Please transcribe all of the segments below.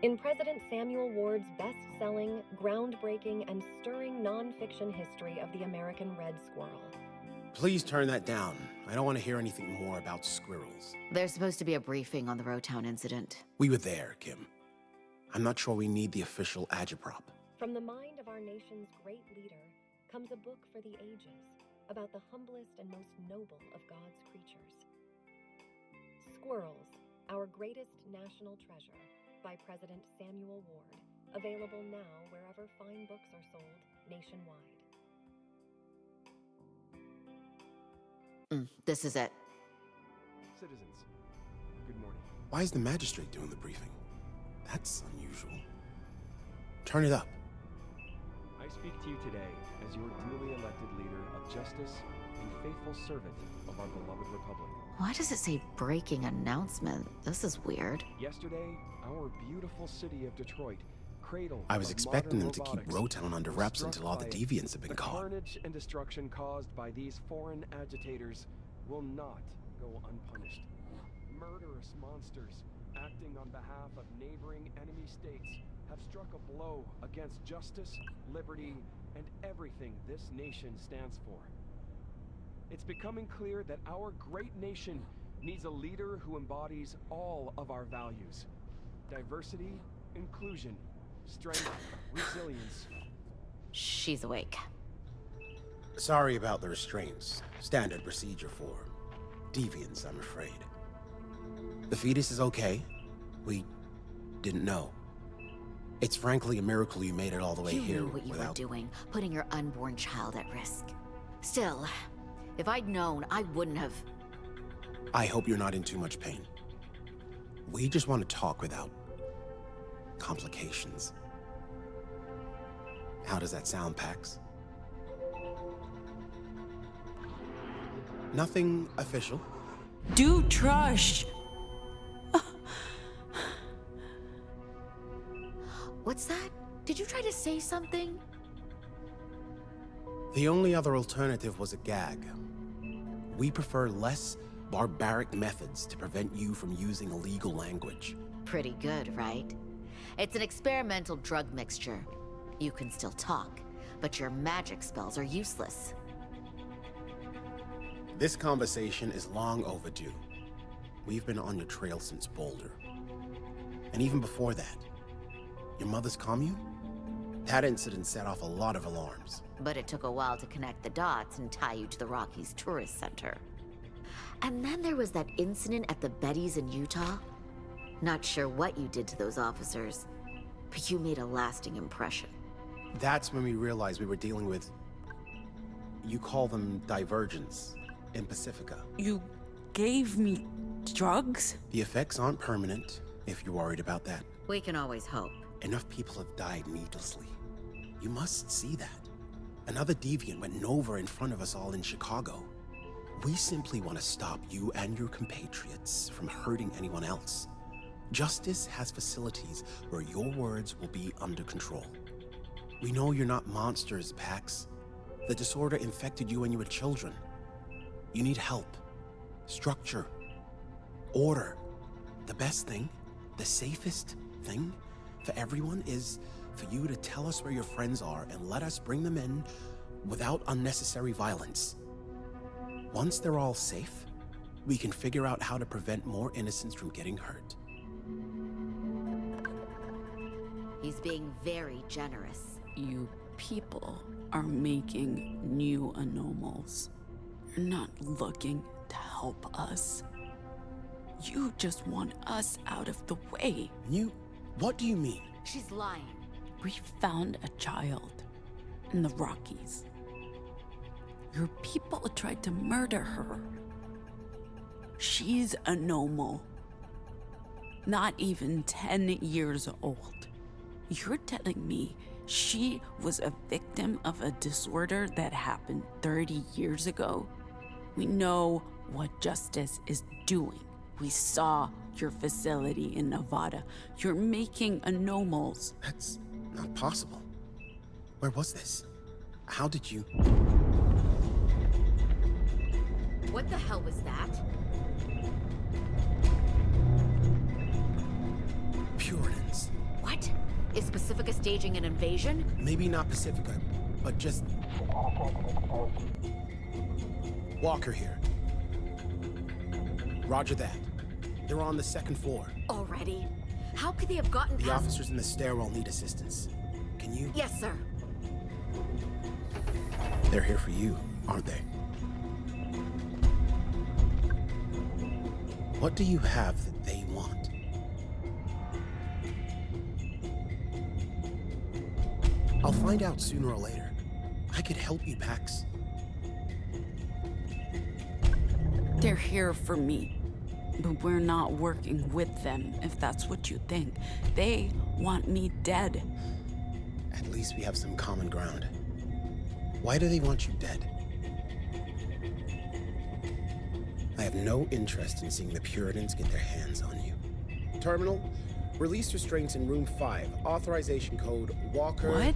In President Samuel Ward's best-selling, groundbreaking, and stirring non-fiction history of the American red squirrel. Please turn that down. I don't want to hear anything more about squirrels. There's supposed to be a briefing on the Rotown incident. We were there, Kim. I'm not sure we need the official agitprop. From the mind of our nation's great leader comes a book for the ages about the humblest and most noble of God's creatures. Squirrels, Our Greatest National Treasure, by President Samuel Ward. Available now wherever fine books are sold nationwide. This is it. Citizens, good morning. Why is the magistrate doing the briefing? That's unusual. Turn it up. I speak to you today as your duly elected leader of justice and faithful servant of our beloved republic. Why does it say breaking announcement? This is weird. Yesterday, our beautiful city of Detroit, cradle I was of expecting them modern to keep robotics, Rotown under was wraps struck until all the by deviants have been the caught. carnage and destruction caused by these foreign agitators will not go unpunished. Murderous monsters acting on behalf of neighboring enemy states have struck a blow against justice, liberty, and everything this nation stands for. It's becoming clear that our great nation needs a leader who embodies all of our values: diversity, inclusion, strength, resilience. She's awake. Sorry about the restraints. Standard procedure for deviants, I'm afraid. The fetus is okay. We didn't know. It's frankly a miracle you made it all the way You here knew what you without... were doing, putting your unborn child at risk. Still, if I'd known, I wouldn't have... I hope you're not in too much pain. We just want to talk without complications. How does that sound, Pax? Nothing official. Do trash. What's that? Did you try to say something? The only other alternative was a gag. We prefer less barbaric methods to prevent you from using illegal language. Pretty good, right? It's an experimental drug mixture. You can still talk, but your magic spells are useless. This conversation is long overdue. We've been on your trail since Boulder. And even before that, your mother's commune? That incident set off a lot of alarms. But it took a while to connect the dots and tie you to the Rockies Tourist Center. And then there was that incident at the Betty's in Utah. Not sure what you did to those officers, but you made a lasting impression. That's when we realized we were dealing with... You call them divergents in Pacifica. You gave me drugs? The effects aren't permanent, if you're worried about that. We can always hope. Enough people have died needlessly. You must see that. Another deviant went Nova in front of us all in Chicago. We simply want to stop you and your compatriots from hurting anyone else. Justice has facilities where your words will be under control. We know you're not monsters, Pax. The disorder infected you when you were children. You need help, structure, order. The best thing, the safest thing for everyone is for you to tell us where your friends are and let us bring them in without unnecessary violence. Once they're all safe, we can figure out how to prevent more innocents from getting hurt. He's being very generous. You people are making new anomals. You're not looking to help us. You just want us out of the way. What do you mean? She's lying. We found a child in the Rockies. Your people tried to murder her. She's a normal. Not even 10 years old. You're telling me she was a victim of a disorder that happened 30 years ago? We know what justice is doing. We saw your facility in Nevada. You're making anomals. That's not possible. Where was this? How did you... What the hell was that? Puritans, Is Pacifica staging an invasion? Maybe not Pacifica, but just... Walker here. Roger that. They're on the second floor. Already? How could they have gotten The past... officers in the stairwell need assistance. Can you... Yes, sir. They're here for you, aren't they? What do you have that they want? I'll find out sooner or later. I could help you, Pax. They're here for me, but we're not working with them, if that's what you think. They want me dead. At least we have some common ground. Why do they want you dead? I have no interest in seeing the Puritans get their hands on you. Terminal, release restraints in room 5. Authorization code Walker... What?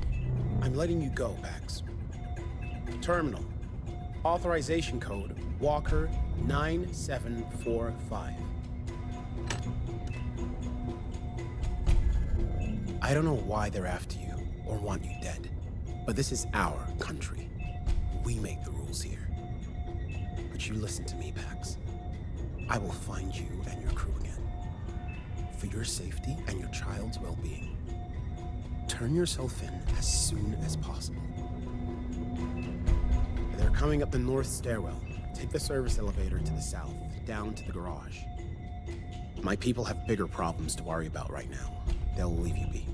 I'm letting you go, Pax. Terminal, authorization code Walker 9745. I don't know why they're after you or want you dead, but this is our country. We make the rules here. But you listen to me, Pax. I will find you and your crew again. For your safety and your child's well-being. Turn yourself in as soon as possible. They're coming up the north stairwell. Take the service elevator to the south, down to the garage. My people have bigger problems to worry about right now. They'll leave you be.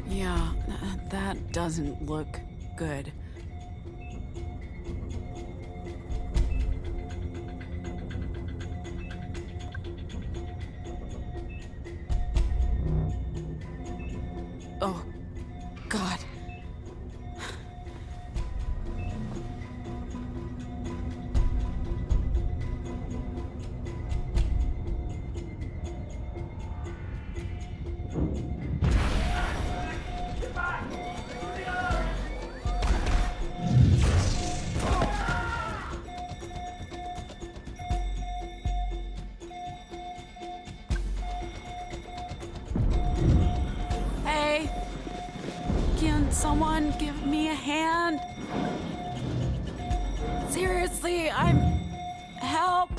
Yeah, that doesn't look good. Oh, God. Hey, can someone give me a hand? Seriously, help!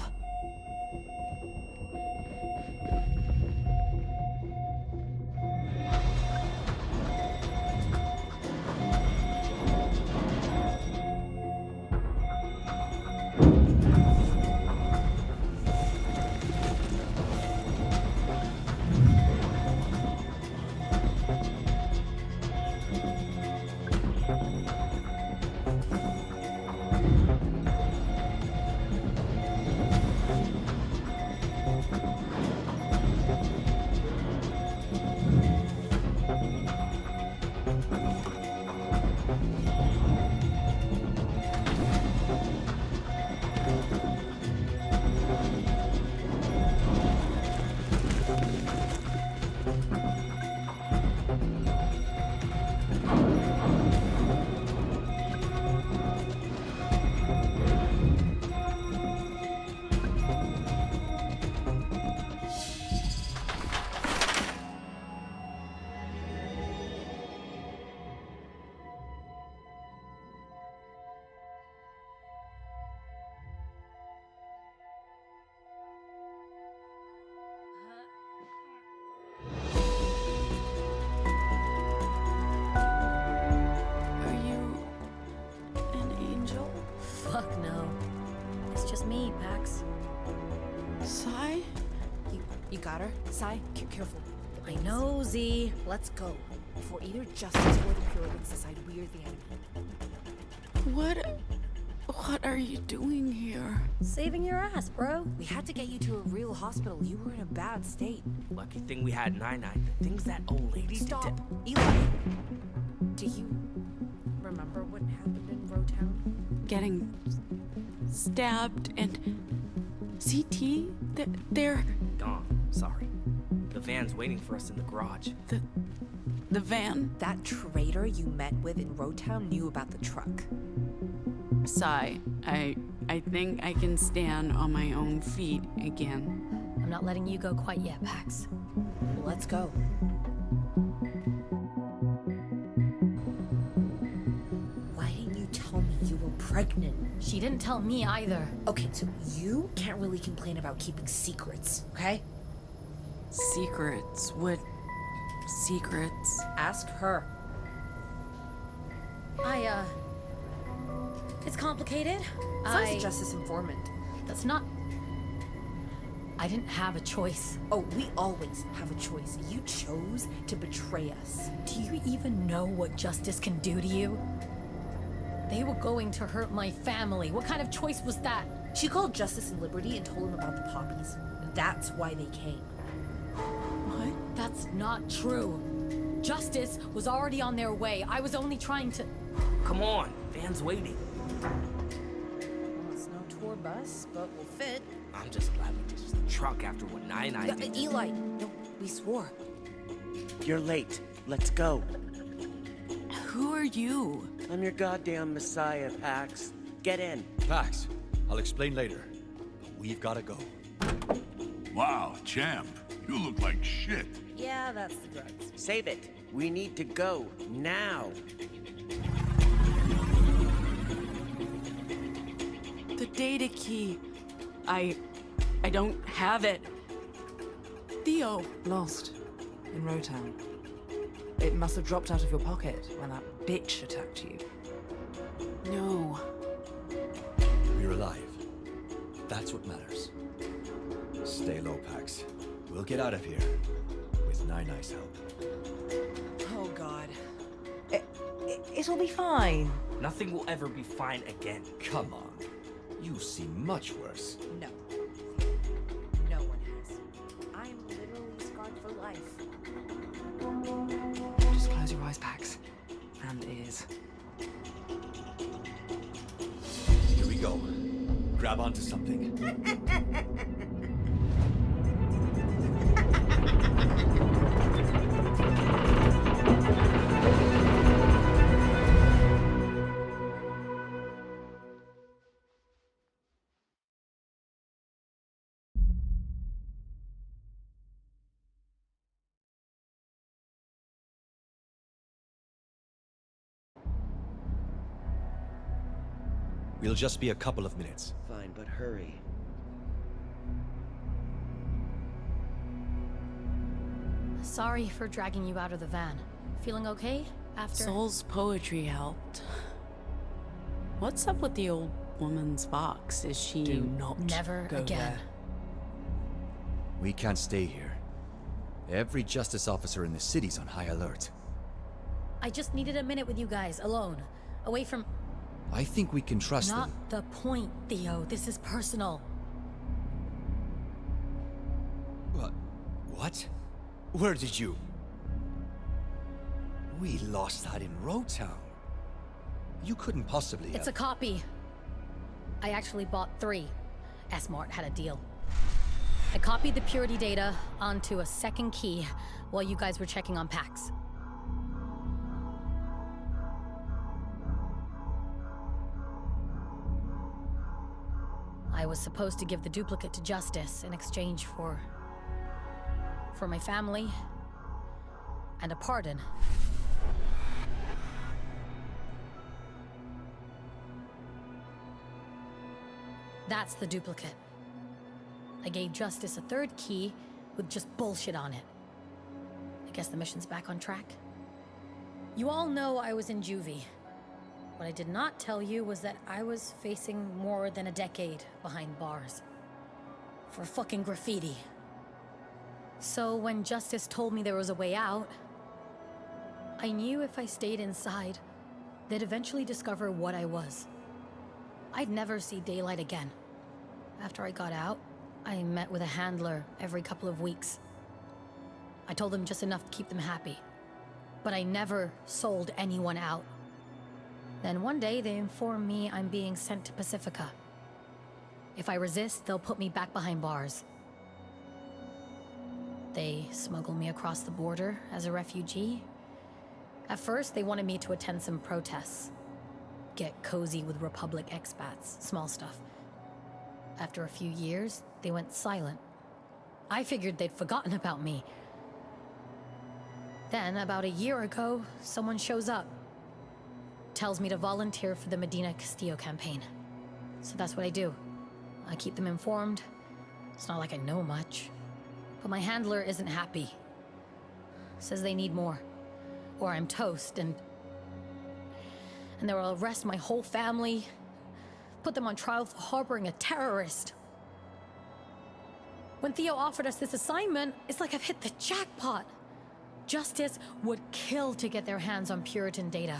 Are you an angel? Fuck no. It's just me, Pax. Sai? You got her? Sai, careful. I know, Z. Let's go. Before either Justice or the Puritans decide we're the enemy. What are you doing here? Saving your ass, bro. We had to get you to a real hospital. You were in a bad state. Lucky thing we had 9-9. The things that old lady Stop. did. Eli! Do you remember what happened in Rowtown? Getting stabbed and CT? They're Oh, sorry. The van's waiting for us in the garage. the van. That traitor you met with in Rowtown knew about the truck. Sigh. I think I can stand on my own feet again. I'm not letting you go quite yet, Pax. Well, let's go. Why didn't you tell me you were pregnant? She didn't tell me either. Okay, so you can't really complain about keeping secrets, okay? Secrets? What secrets? Ask her. It's complicated. Sounds a justice informant. That's not... I didn't have a choice. Oh, we always have a choice. You chose to betray us. Do you even know what justice can do to you? They were going to hurt my family. What kind of choice was that? She called Justice and Liberty and told them about the poppies. That's why they came. What? That's not true. Justice was already on their way. I was only trying to... Come on, van's waiting. Well, it's no tour bus, but we'll fit. I'm just glad we ditched the truck after what Nine did. Eli, no, we swore. You're late. Let's go. Who are you? I'm your goddamn messiah, Pax. Get in. Pax, I'll explain later. We've gotta go. Wow, champ. You look like shit. Yeah, that's the drugs. Save it. We need to go now. The data key. I don't have it. Theo. Lost. In Rotown. It must have dropped out of your pocket when that bitch attacked you. No. We're alive. That's what matters. Stay low, Pax. We'll get out of here. With Nine-Eye's help. Oh, God. It'll be fine. Nothing will ever be fine again. Come on. You seem much worse. No. No one has. I'm literally scarred for life. Just close your eyes, Pax. And ears. Here we go. Grab onto something. We'll just be a couple of minutes. Fine, but hurry. Sorry for dragging you out of the van. Feeling okay after... Soul's poetry helped. What's up with the old woman's box? Is she... Do not Never go again. there. We can't stay here. Every justice officer in the city's on high alert. I just needed a minute with you guys, alone. Away from... I think we can trust Not them. the point, Theo. This is personal. What? Where did you... We lost that in Rotown. You couldn't possibly It's a copy. I actually bought 3. S-Mart had a deal. I copied the purity data onto a second key while you guys were checking on Pax. I was supposed to give the duplicate to Justice in exchange for my family and a pardon. That's the duplicate. I gave Justice a 3rd key with just bullshit on it. I guess the mission's back on track. You all know I was in juvie. What I did not tell you was that I was facing more than a decade behind bars. For fucking graffiti. So when Justice told me there was a way out, I knew if I stayed inside, they'd eventually discover what I was. I'd never see daylight again. After I got out, I met with a handler every couple of weeks. I told them just enough to keep them happy. But I never sold anyone out. Then one day they informed me I'm being sent to Pacifica. If I resist, they'll put me back behind bars. They smuggled me across the border as a refugee. At first, they wanted me to attend some protests. get cozy with Republic expats, small stuff. After a few years, they went silent. I figured they'd forgotten about me. Then, about a year ago, someone shows up. Tells me to volunteer for the Medina Castillo campaign. So that's what I do. I keep them informed. It's not like I know much. But my handler isn't happy. Says they need more. Or I'm toast, and they'll arrest my whole family, put them on trial for harboring a terrorist. When Theo offered us this assignment, it's like I've hit the jackpot. Justice would kill to get their hands on Puritan data.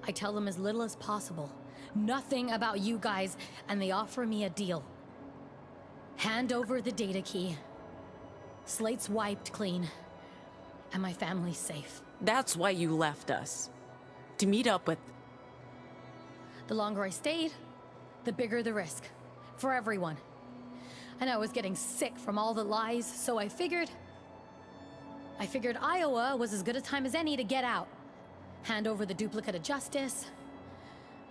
I tell them as little as possible. Nothing about you guys, and they offer me a deal. Hand over the data key. Slate's wiped clean. And my family's safe. That's why you left us. To meet up with... The longer I stayed, the bigger the risk. For everyone. And I was getting sick from all the lies, so I figured Iowa was as good a time as any to get out. Hand over the duplicate of justice.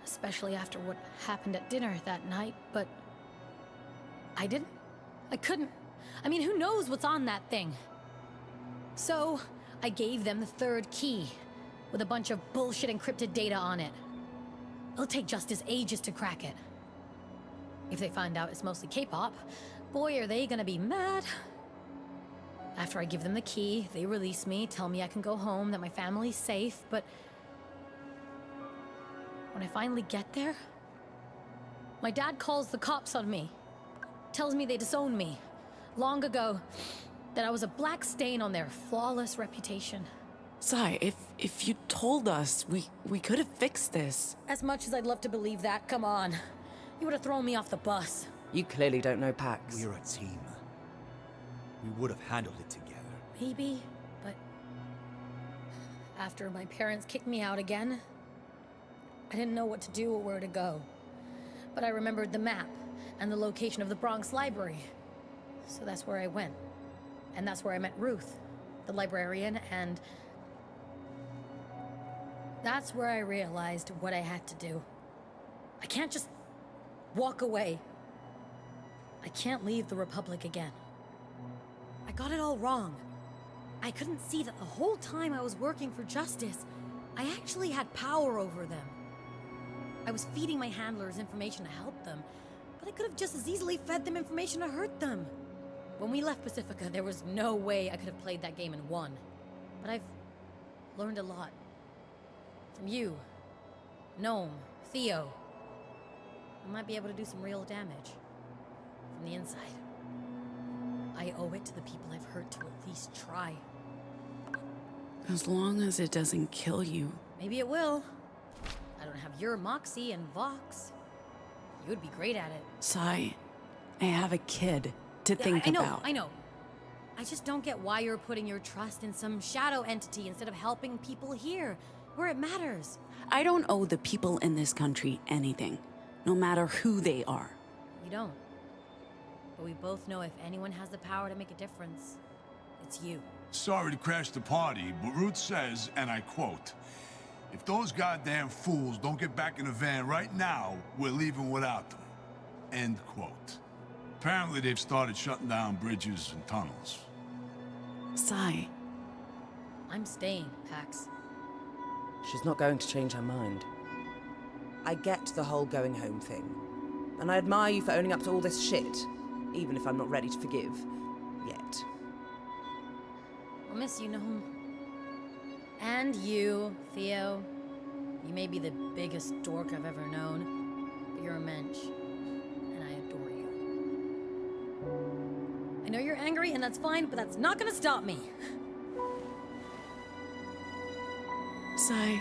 Especially after what happened at dinner that night, but... I didn't. I couldn't. I mean, who knows what's on that thing? So, I gave them the third key, with a bunch of bullshit encrypted data on it. It'll take Justice ages to crack it. If they find out it's mostly K-pop, boy, are they gonna be mad. After I give them the key, they release me, tell me I can go home, that my family's safe, but... when I finally get there, my dad calls the cops on me. Tells me they disowned me, long ago, that I was a black stain on their flawless reputation. Sai, if you told us, we could have fixed this. As much as I'd love to believe that, come on. You would have thrown me off the bus. You clearly don't know Pax. We're a team. We would have handled it together. Maybe, but... after my parents kicked me out again, I didn't know what to do or where to go. But I remembered the map and the location of the Bronx Library. So that's where I went. And that's where I met Ruth, the librarian, and... that's where I realized what I had to do. I can't just walk away. I can't leave the Republic again. I got it all wrong. I couldn't see that the whole time I was working for justice, I actually had power over them. I was feeding my handlers information to help them, but I could have just as easily fed them information to hurt them. When we left Pacifica, there was no way I could have played that game and won. But I've learned a lot. From you, Gnome, Theo. I might be able to do some real damage. From the inside. I owe it to the people I've hurt to at least try. As long as it doesn't kill you. Maybe it will. I don't have your moxie and vox. You would be great at it. Sai, I have a kid to think about. I know. I just don't get why you're putting your trust in some shadow entity instead of helping people here, where it matters. I don't owe the people in this country anything, no matter who they are. You don't. But we both know if anyone has the power to make a difference, it's you. Sorry to crash the party, but Ruth says, and I quote, "If those goddamn fools don't get back in the van right now, we're leaving without them." End quote. Apparently they've started shutting down bridges and tunnels. Sai. I'm staying, Pax. She's not going to change her mind. I get the whole going home thing. And I admire you for owning up to all this shit, even if I'm not ready to forgive. Yet. I'll miss you, Gnome. And you, Theo. You may be the biggest dork I've ever known, but you're a mensch. And I adore you. I know you're angry, and that's fine, but that's not gonna stop me. Sai.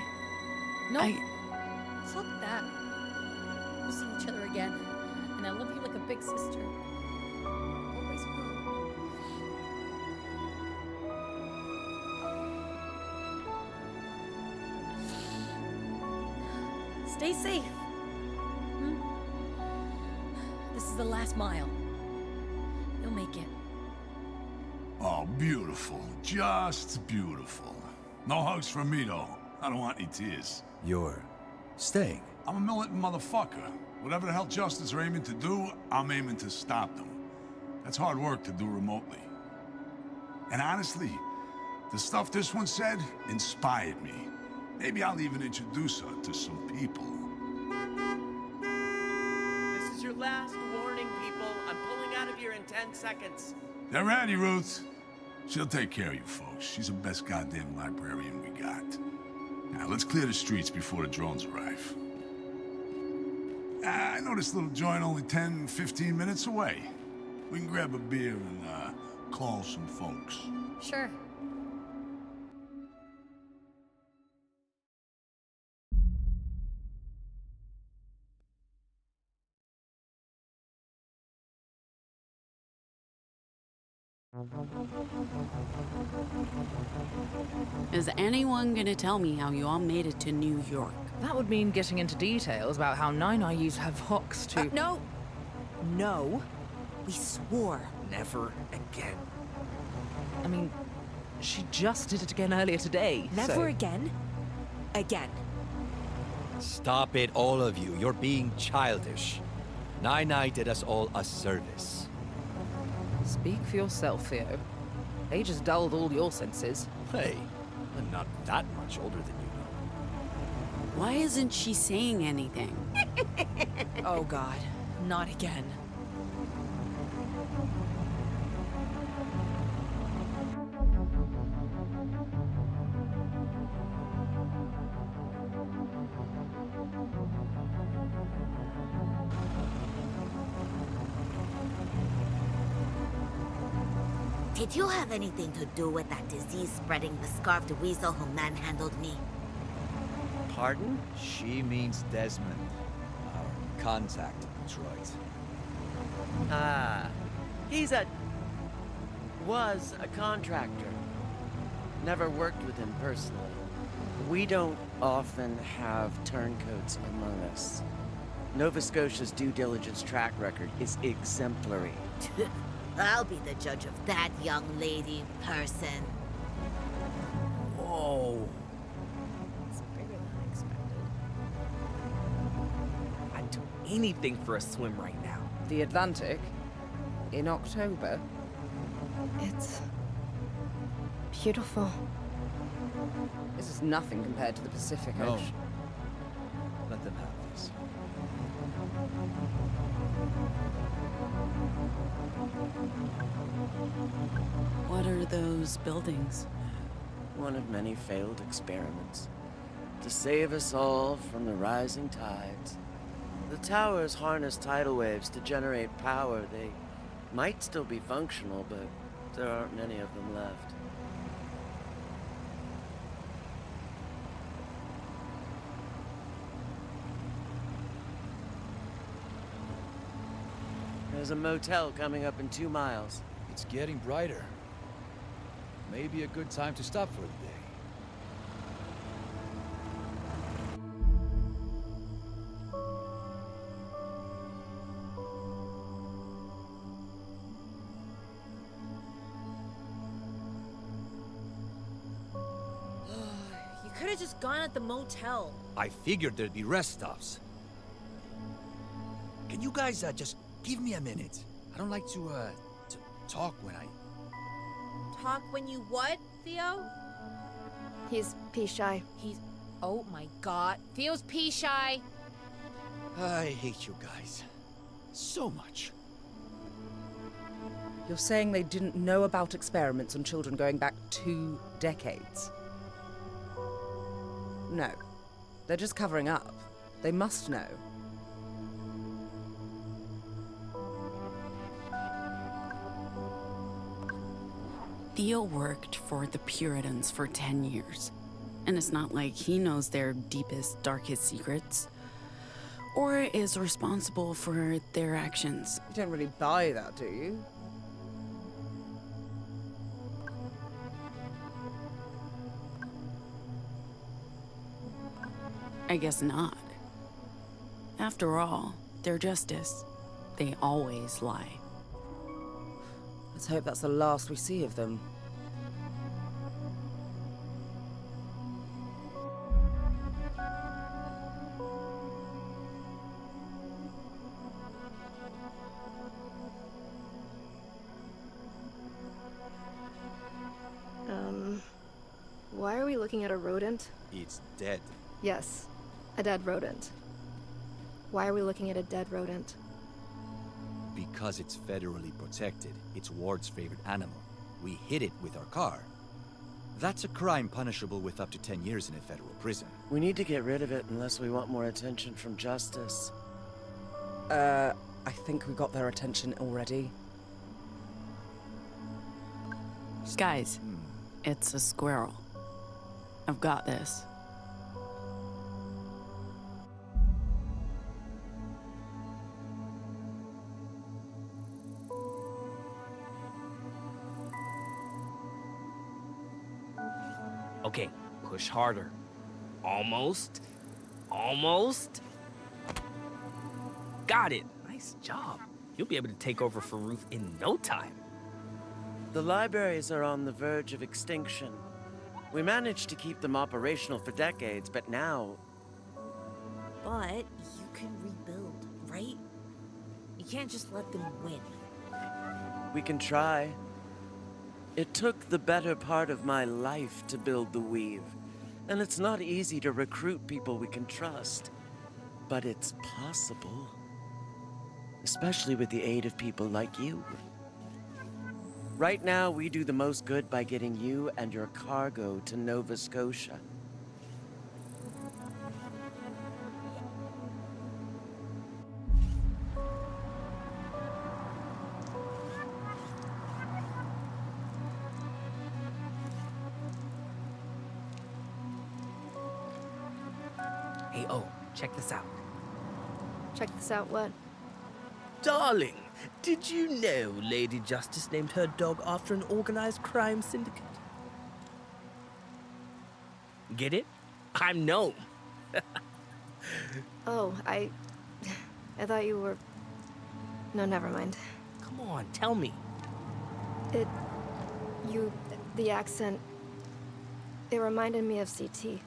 No. Fuck that. We'll see each other again. And I love you like a big sister. Always will. Stay safe. This is the last mile. You'll make it. Oh, beautiful. Just beautiful. No hugs from me, though. I don't want any tears. You're staying? I'm a militant motherfucker. Whatever the hell justice are aiming to do, I'm aiming to stop them. That's hard work to do remotely. And honestly, the stuff this one said inspired me. Maybe I'll even introduce her to some people. This is your last warning, people. I'm pulling out of here in 10 seconds. They're ready, Ruth. She'll take care of you folks. She's the best goddamn librarian we got. Now, let's clear the streets before the drones arrive. I know this little joint only 10, 15 minutes away. We can grab a beer and, call some folks. Sure. Is anyone gonna tell me how you all made it to New York? That would mean getting into details about how Nine I used her vox to... No! No. We swore. Never again. I mean, she just did it again earlier today, Never so... again. Again. Stop it, all of you. You're being childish. Nine did us all a service. Speak for yourself, Theo. Age has dulled all your senses. Hey, I'm not that much older than you know. Why isn't she saying anything? Oh God, not again. Did you have anything to do with that disease-spreading the scarfed weasel who manhandled me? Pardon? She means Desmond, our contact in Detroit. Ah, was a contractor. Never worked with him personally. We don't often have turncoats among us. Nova Scotia's due diligence track record is exemplary. I'll be the judge of that, young lady person. Whoa. It's bigger than I expected. I'd do anything for a swim right now. The Atlantic? In October? It's beautiful. This is nothing compared to the Pacific No. Ocean. Let them have this. What are those buildings? One of many failed experiments. To save us all from the rising tides. The towers harness tidal waves to generate power. They might still be functional, but there aren't many of them left. There's a motel coming up in 2 miles. It's getting brighter. Maybe a good time to stop for the day. You could have just gone at the motel. I figured there'd be rest stops. Can you guys just give me a minute? I don't like to talk when I... Talk when you what, Theo? He's pea-shy. He's... Oh my God. Theo's pea-shy. I hate you guys. So much. You're saying they didn't know about experiments on children going back 2 decades? No. They're just covering up. They must know. Theo worked for the Puritans for 10 years. And it's not like he knows their deepest, darkest secrets. Or is responsible for their actions. You don't really buy that, do you? I guess not. After all, they're justice. They always lie. Let's hope that's the last we see of them. looking at a rodent? It's dead. Yes, a dead rodent. Why are we looking at a dead rodent? Because it's federally protected. It's Ward's favorite animal. We hit it with our car. That's a crime punishable with up to 10 years in a federal prison. We need to get rid of it unless we want more attention from justice. I think we got their attention already. Guys, it's a squirrel. I've got this. Okay, push harder. Almost. Almost. Got it. Nice job. You'll be able to take over for Ruth in no time. The libraries are on the verge of extinction. We managed to keep them operational for decades, but now... But you can rebuild, right? You can't just let them win. We can try. It took the better part of my life to build the Weave, and it's not easy to recruit people we can trust. But it's possible. Especially with the aid of people like you. Right now, we do the most good by getting you and your cargo to Nova Scotia. Hey, oh, check this out. Check this out, what? Darling, did you know Lady Justice named her dog after an organized crime syndicate? Get it? I'm Gnome. Oh, I thought you were... No, never mind. Come on, tell me. The accent, it reminded me of CT.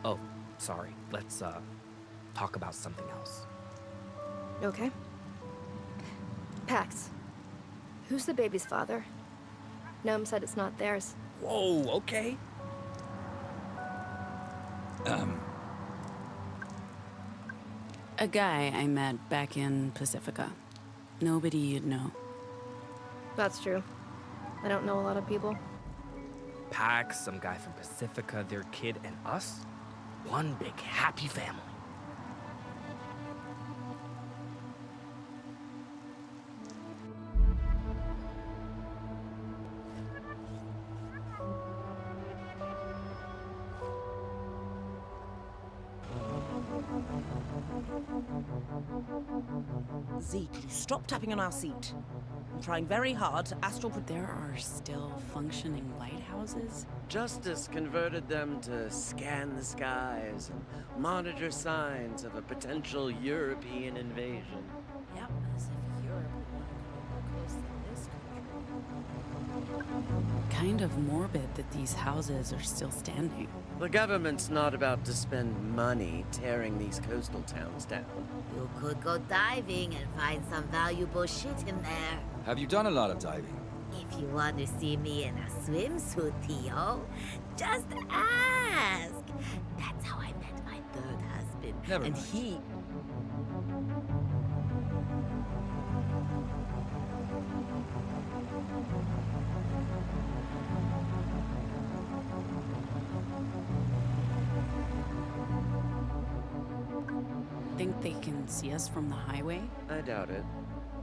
Oh, sorry. Let's, talk about something else. Okay. Pax, who's the baby's father? Gnome said it's not theirs. Whoa, okay. A guy I met back in Pacifica. Nobody you'd know. That's true. I don't know a lot of people. Pax, some guy from Pacifica, their kid, and us. One big happy family. Zeke, you stop tapping on our seat. I'm trying very hard to astral... There are still functioning lighthouses? Justice converted them to scan the skies and monitor signs of a potential European invasion. Yep, as if Europe would want to come more close than this country. Kind of morbid that these houses are still standing. The government's not about to spend money tearing these coastal towns down. You could go diving and find some valuable shit in there. Have you done a lot of diving? If you want to see me in a swimsuit, Theo, just ask. That's how I met my third husband. Never and mind. he... Think they can see us from the highway? I doubt it.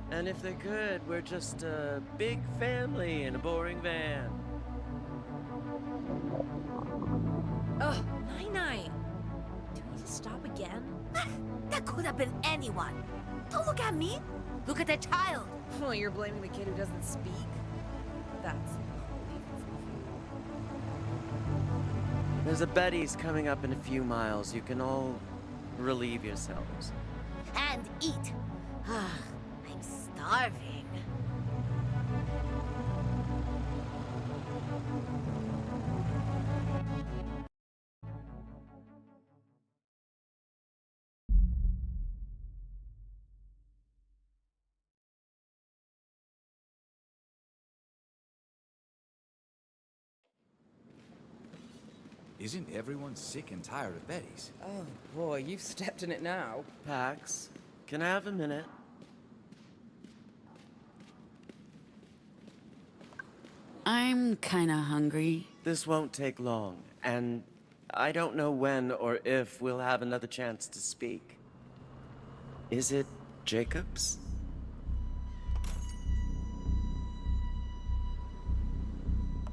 And if they could, we're just a big family in a boring van. Ugh, Nine. Do we need to stop again? That could have been anyone. Don't look at me. Look at the child. Well, you're blaming the kid who doesn't speak? That's There's a Betty's coming up in a few miles. You can all relieve yourselves. And eat. I'm starving. Isn't everyone sick and tired of Betty's? Oh boy, you've stepped in it now. Pax, can I have a minute? I'm kinda hungry. This won't take long, and I don't know when or if we'll have another chance to speak. Is it Jacobs?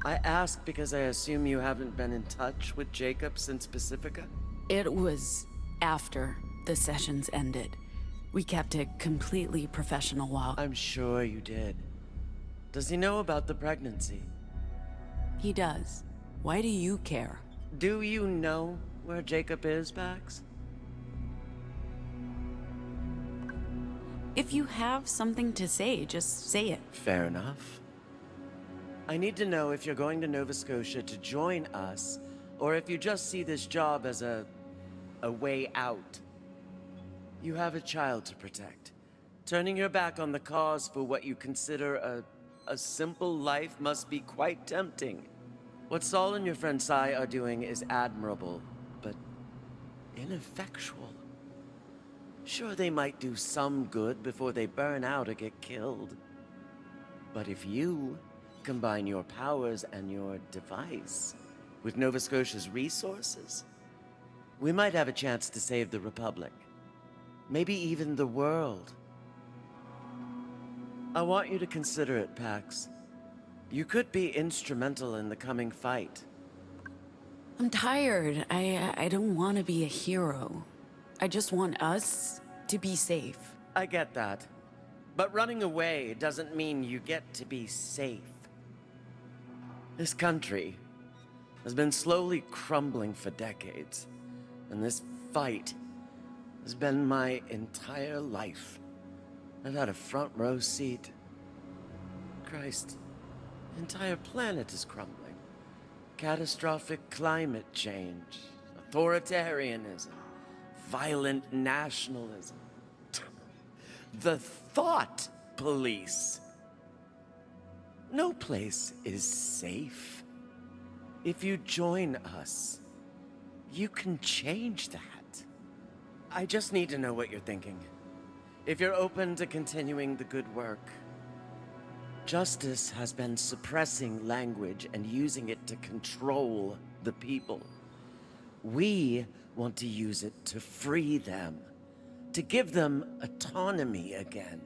I ask because I assume you haven't been in touch with Jacob since Pacifica? It was after the sessions ended. We kept it completely professional while... I'm sure you did. Does he know about the pregnancy? He does. Why do you care? Do you know where Jacob is, Pax? If you have something to say, just say it. Fair enough. I need to know if you're going to Nova Scotia to join us, or if you just see this job as a way out. You have a child to protect. Turning your back on the cause for what you consider a simple life must be quite tempting. What Saul and your friend Sai are doing is admirable, but ineffectual. Sure, they might do some good before they burn out or get killed. But if you combine your powers and your device with Nova Scotia's resources, we might have a chance to save the Republic. Maybe even the world. I want you to consider it, Pax. You could be instrumental in the coming fight. I'm tired. I don't want to be a hero. I just want us to be safe. I get that. But running away doesn't mean you get to be safe. This country has been slowly crumbling for decades, and this fight has been my entire life. I've had a front row seat. Christ, the entire planet is crumbling. Catastrophic climate change, authoritarianism, violent nationalism. The thought police. No place is safe. If you join us, you can change that. I just need to know what you're thinking. If you're open to continuing the good work. Justice has been suppressing language and using it to control the people. We want to use it to free them, to give them autonomy again.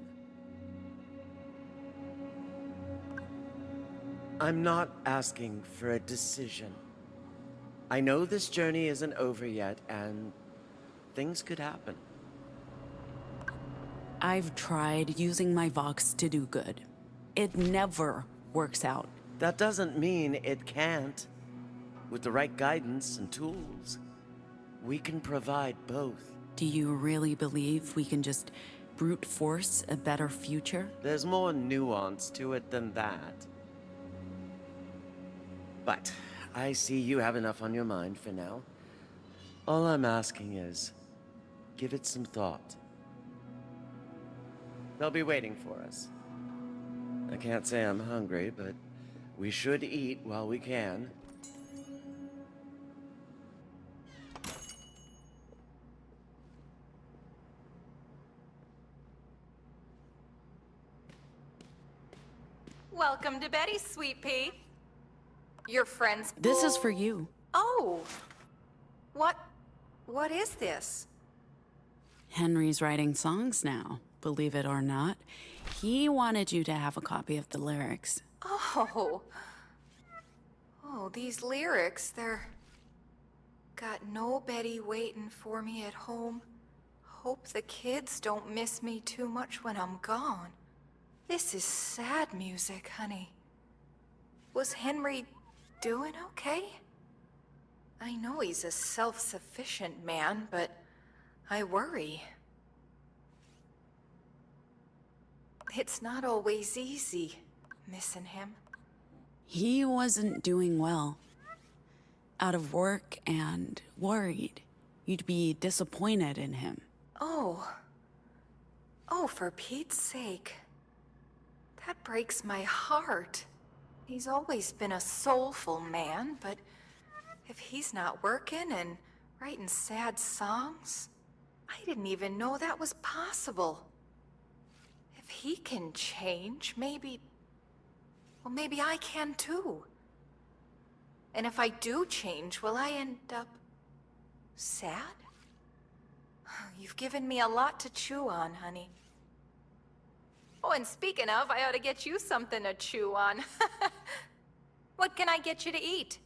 I'm not asking for a decision. I know this journey isn't over yet, and things could happen. I've tried using my Vox to do good. It never works out. That doesn't mean it can't. With the right guidance and tools, we can provide both. Do you really believe we can just brute force a better future? There's more nuance to it than that. But I see you have enough on your mind for now. All I'm asking is, give it some thought. They'll be waiting for us. I can't say I'm hungry, but we should eat while we can. Welcome to Betty's, Sweet Pea. Your friend's... This is for you. Oh! What is this? Henry's writing songs now, believe it or not. He wanted you to have a copy of the lyrics. Oh, these lyrics, they're... Got no Betty waiting for me at home. Hope the kids don't miss me too much when I'm gone. This is sad music, honey. Was Henry doing okay? I know he's a self-sufficient man, but I worry. It's not always easy, missing him. He wasn't doing well. Out of work and worried. You'd be disappointed in him. Oh, for Pete's sake. That breaks my heart. He's always been a soulful man, but If he's not working and writing sad songs, I didn't even know that was possible. If he can change, maybe I can too. And if I do change, will I end up sad? You've given me a lot to chew on, honey. Oh, and speaking of, I ought to get you something to chew on. What can I get you to eat?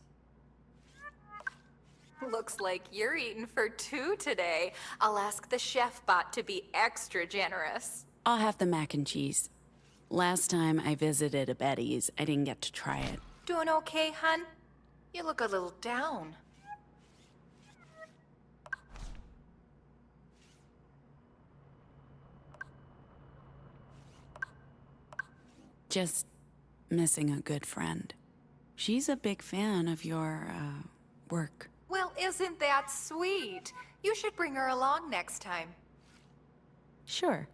Looks like you're eating for two today. I'll ask the chef bot to be extra generous. I'll have the mac and cheese. Last time I visited a Betty's, I didn't get to try it. Doing okay, hun? You look a little down. Just missing a good friend. She's a big fan of your, work. Well, isn't that sweet? You should bring her along next time. Sure.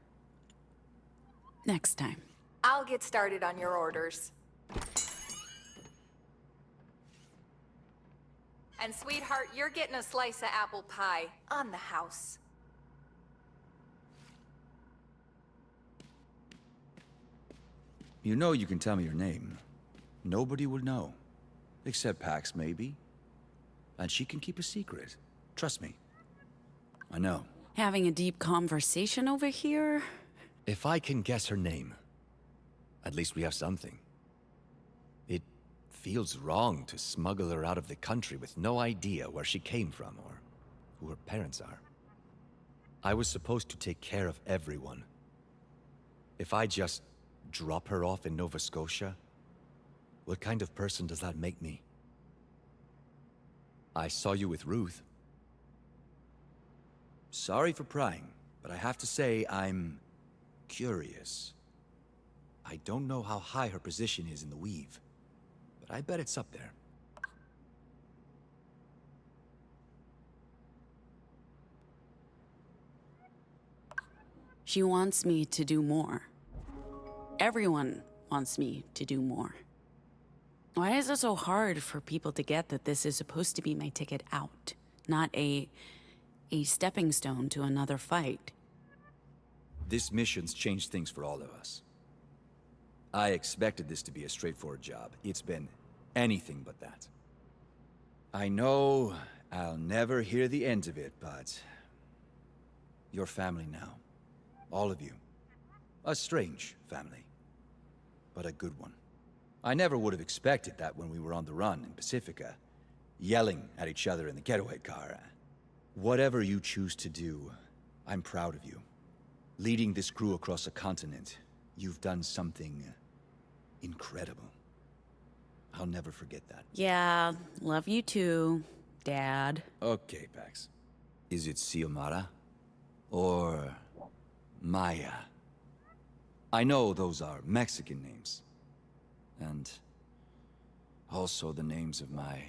Next time. I'll get started on your orders. And sweetheart, you're getting a slice of apple pie on the house. You know you can tell me your name. Nobody will know. Except Pax, maybe. And she can keep a secret. Trust me. I know. Having a deep conversation over here? If I can guess her name, at least we have something. It feels wrong to smuggle her out of the country with no idea where she came from or who her parents are. I was supposed to take care of everyone. If I just drop her off in Nova Scotia, what kind of person does that make me? I saw you with Ruth. Sorry for prying, but I have to say I'm curious. I don't know how high her position is in the weave, but I bet it's up there. She wants me to do more. Everyone wants me to do more. Why is it so hard for people to get that this is supposed to be my ticket out, not a stepping stone to another fight? This mission's changed things for all of us. I expected this to be a straightforward job. It's been anything but that. I know I'll never hear the end of it, but you're family now. All of you. A strange family, but a good one. I never would have expected that when we were on the run in Pacifica, yelling at each other in the getaway car. Whatever you choose to do, I'm proud of you. Leading this crew across a continent, you've done something incredible. I'll never forget that. Yeah, love you too, Dad. Okay, Pax. Is it Xiomara? Or Maya? I know those are Mexican names. And also the names of my...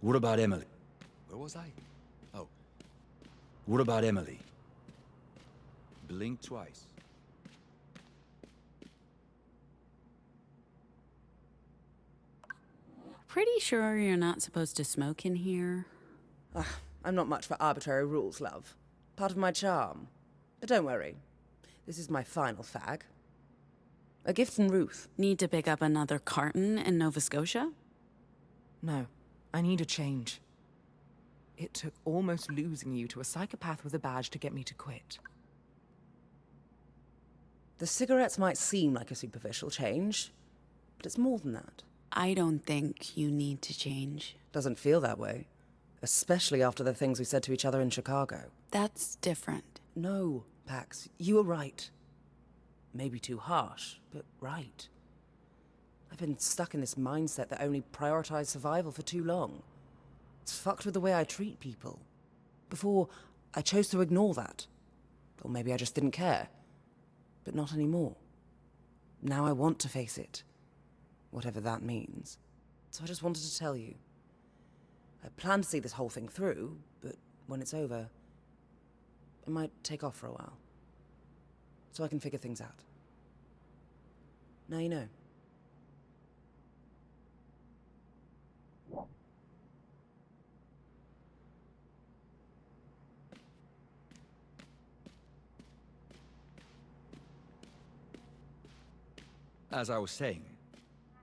What about Emily? Where was I? Oh. What about Emily? Blink twice. Pretty sure you're not supposed to smoke in here? I'm not much for arbitrary rules, love. Part of my charm. But don't worry. This is my final fag. A gift from Ruth. Need to pick up another carton in Nova Scotia? No, I need a change. It took almost losing you to a psychopath with a badge to get me to quit. The cigarettes might seem like a superficial change, but it's more than that. I don't think you need to change. Doesn't feel that way. Especially after the things we said to each other in Chicago. That's different. No, Pax, you were right. Maybe too harsh, but right. I've been stuck in this mindset that only prioritized survival for too long. It's fucked with the way I treat people. Before, I chose to ignore that. Or maybe I just didn't care. But not anymore. Now I want to face it. Whatever that means. So I just wanted to tell you. I plan to see this whole thing through, but when it's over, I might take off for a while. So I can figure things out. Now you know. as I was saying,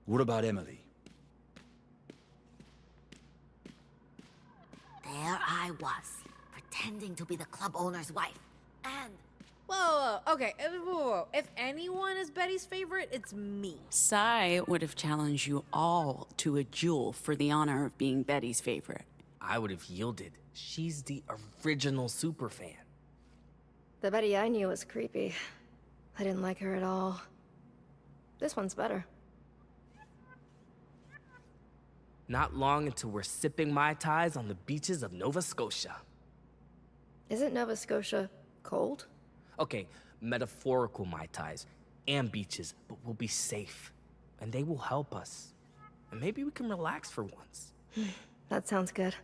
what about Emily? There I was, pretending to be the club owner's wife. And Whoa, okay. Whoa. If anyone is Betty's favorite, it's me. Sai would have challenged you all to a duel for the honor of being Betty's favorite. I would have yielded. She's the original superfan. The Betty I knew was creepy. I didn't like her at all. This one's better. Not long until we're sipping Mai Tais on the beaches of Nova Scotia. Isn't Nova Scotia cold? Okay, metaphorical Mai Tais and beaches, but we'll be safe. And they will help us. And maybe we can relax for once. That sounds good.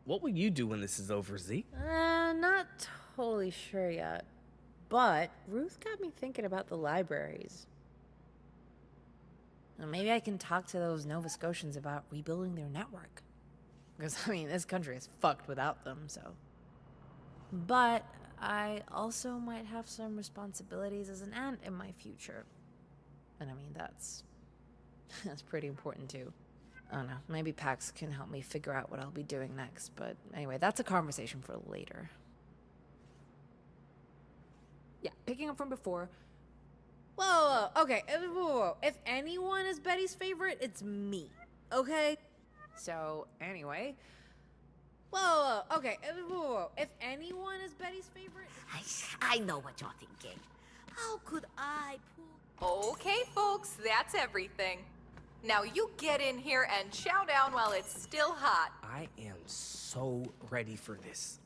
What will you do when this is over, Z? Not totally sure yet. But Ruth got me thinking about the libraries. Well, maybe I can talk to those Nova Scotians about rebuilding their network. Because, I mean, this country is fucked without them, so. But I also might have some responsibilities as an aunt in my future. And I mean, that's pretty important too. I don't know, maybe Pax can help me figure out what I'll be doing next. But anyway, that's a conversation for later. Yeah, picking up from before. Whoa, okay. Whoa. If anyone is Betty's favorite, it's me. Okay? So, anyway. Whoa, okay. Whoa. If anyone is Betty's favorite... I know what you're thinking. How could I pull... Okay, folks, that's everything. Now you get in here and chow down while it's still hot. I am so ready for this.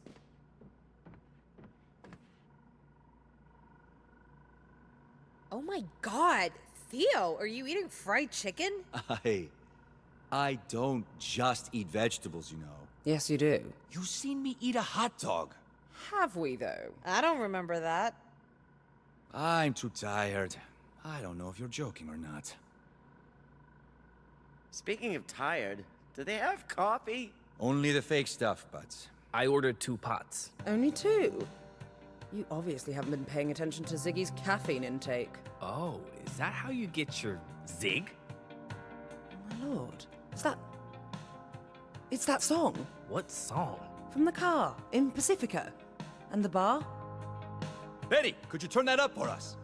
Oh my god, Theo, are you eating fried chicken? I don't just eat vegetables, you know. Yes, you do. You seen me eat a hot dog. Have we, though? I don't remember that. I'm too tired. I don't know if you're joking or not. Speaking of tired, do they have coffee? Only the fake stuff, but... I ordered 2 pots. Only 2? You obviously haven't been paying attention to Ziggy's caffeine intake. Oh, is that how you get your zig? Oh my lord. It's that song. What song? From the car, in Pacifica. And the bar? Betty, could you turn that up for us?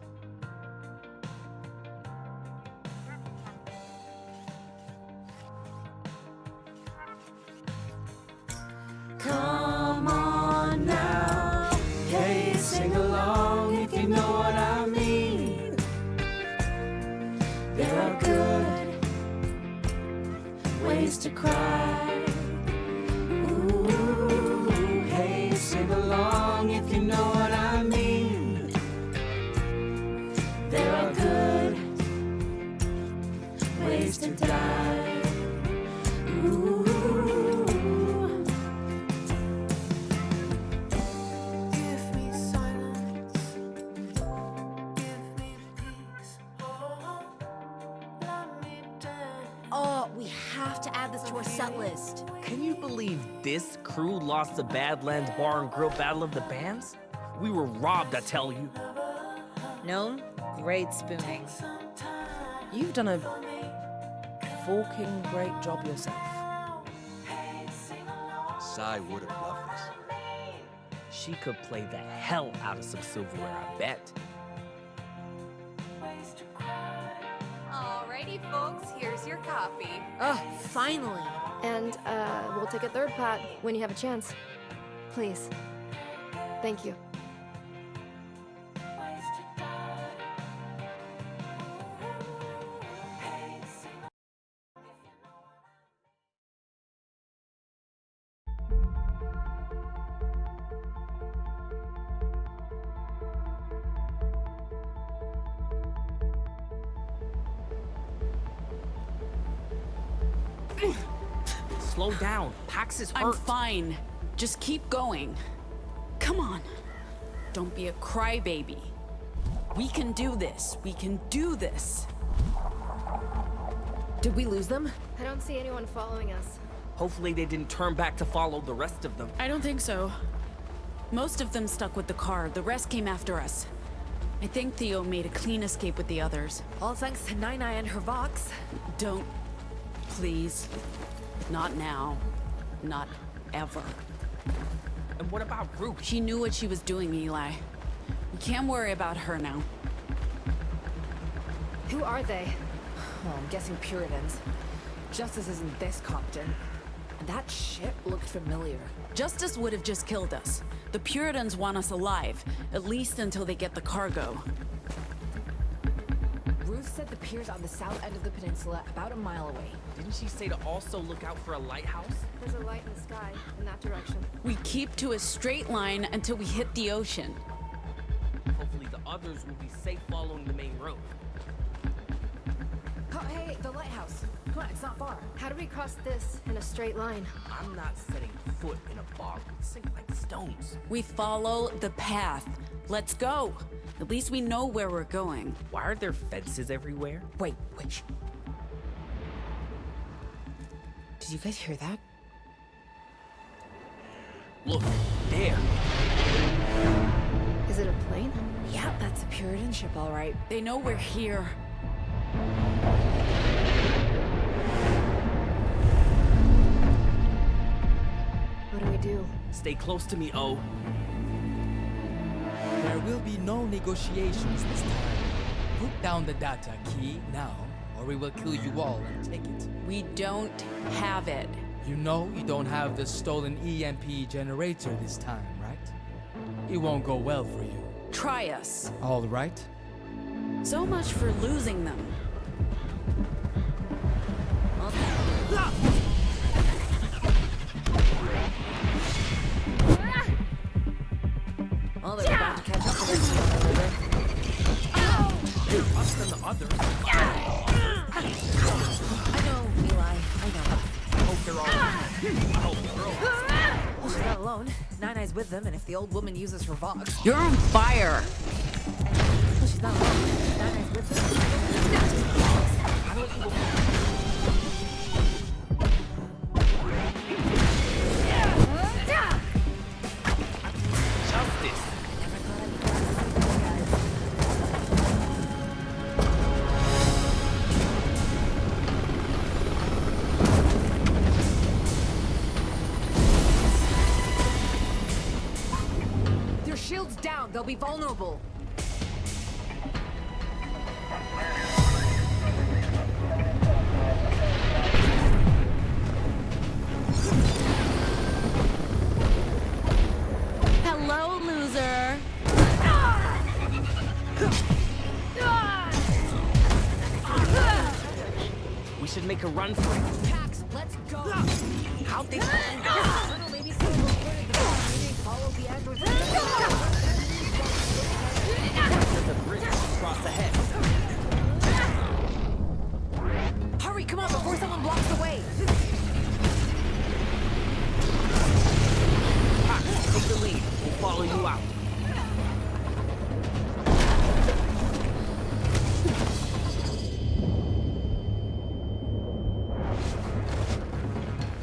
Come on now, hey, sing along if you know what I mean. There are good ways to cry. Ooh, hey, sing along if you know what I mean. There are good ways to die. Ooh. To our set list. Can you believe this crew lost the Badlands Bar and Grill Battle of the Bands? We were robbed, I tell you. Gnome, great spooning. You've done a forking great job yourself. Sai would have loved this. She could play the hell out of some silverware, I bet. Alrighty, folks, here's your coffee. Oh, finally. And, we'll take a third pot when you have a chance. Please. Thank you. Slow down. Pax is hurt. I'm fine. Just keep going. Come on. Don't be a crybaby. We can do this. We can do this. Did we lose them? I don't see anyone following us. Hopefully they didn't turn back to follow the rest of them. I don't think so. Most of them stuck with the car. The rest came after us. I think Theo made a clean escape with the others. All thanks to Nai and her Vox. Don't. Please. Not now. Not ever. And what about Ruth? She knew what she was doing, Eli. You can't worry about her now. Who are they? Well, I'm guessing Puritans. Justice isn't this competent. And that shit looked familiar. Justice would have just killed us. The Puritans want us alive, at least until they get the cargo. Ruth said the pier's on the south end of the peninsula, about a mile away. Didn't she say to also look out for a lighthouse? There's a light in the sky, in that direction. We keep to a straight line until we hit the ocean. Hopefully the others will be safe following the main road. Oh, hey, the lighthouse. Come on, it's not far. How do we cross this in a straight line? I'm not setting foot in a bog. We sink like stones. We follow the path. Let's go. At least we know where we're going. Why are there fences everywhere? Wait. Did you guys hear that? Look, there. Is it a plane? Yeah, that's a Puritan ship, all right. They know we're here. What do we do? Stay close to me, O. There will be no negotiations this time. Put down the data key now, or we will kill you all and take it. We don't have it. You know you don't have the stolen EMP generator this time, right? It won't go well for you. Try us. All right. So much for losing them. Oh, they're about to catch up with us. Us and the others. I know, Eli. I know. I hope they're all right. I hope they're all right. Well, she's not alone. Nine-Eye's with them, and if the old woman uses her Vox... You're on fire! Well, she's not alone. Nine-Eye's with them. I don't think Justice! Their shields down. They'll be vulnerable. Hello, loser! We should make a run for it. Pax, let's go. How'd they Maybe follow the androids. There's a bridge across the head. Hurry, come on, before someone blocks the way. Pax, take the lead. We'll follow you out.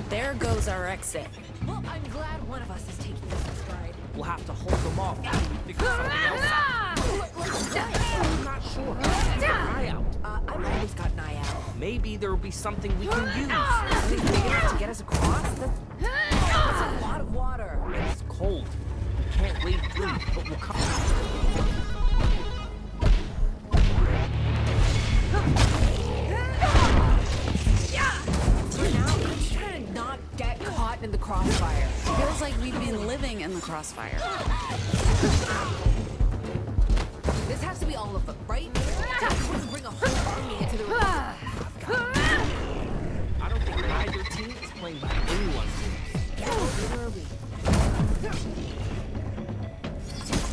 There goes our exit. Well, I'm glad one of us is taking this in stride. We'll have to hold them off until we figure something else out. I'm not sure. Keep an eye out. I've always got an eye out. Maybe there will be something we can use. Something big enough to get us across? That's a lot of water. It's cold. We can't wade through, but we'll come. For now, I'm just trying to not get caught in the crossfire. Feels like we've been living in the crossfire. This has to be all of them, right? We wouldn't bring a whole army into the river. I don't think either team is playing by anyone's rules. Yeah, where are we?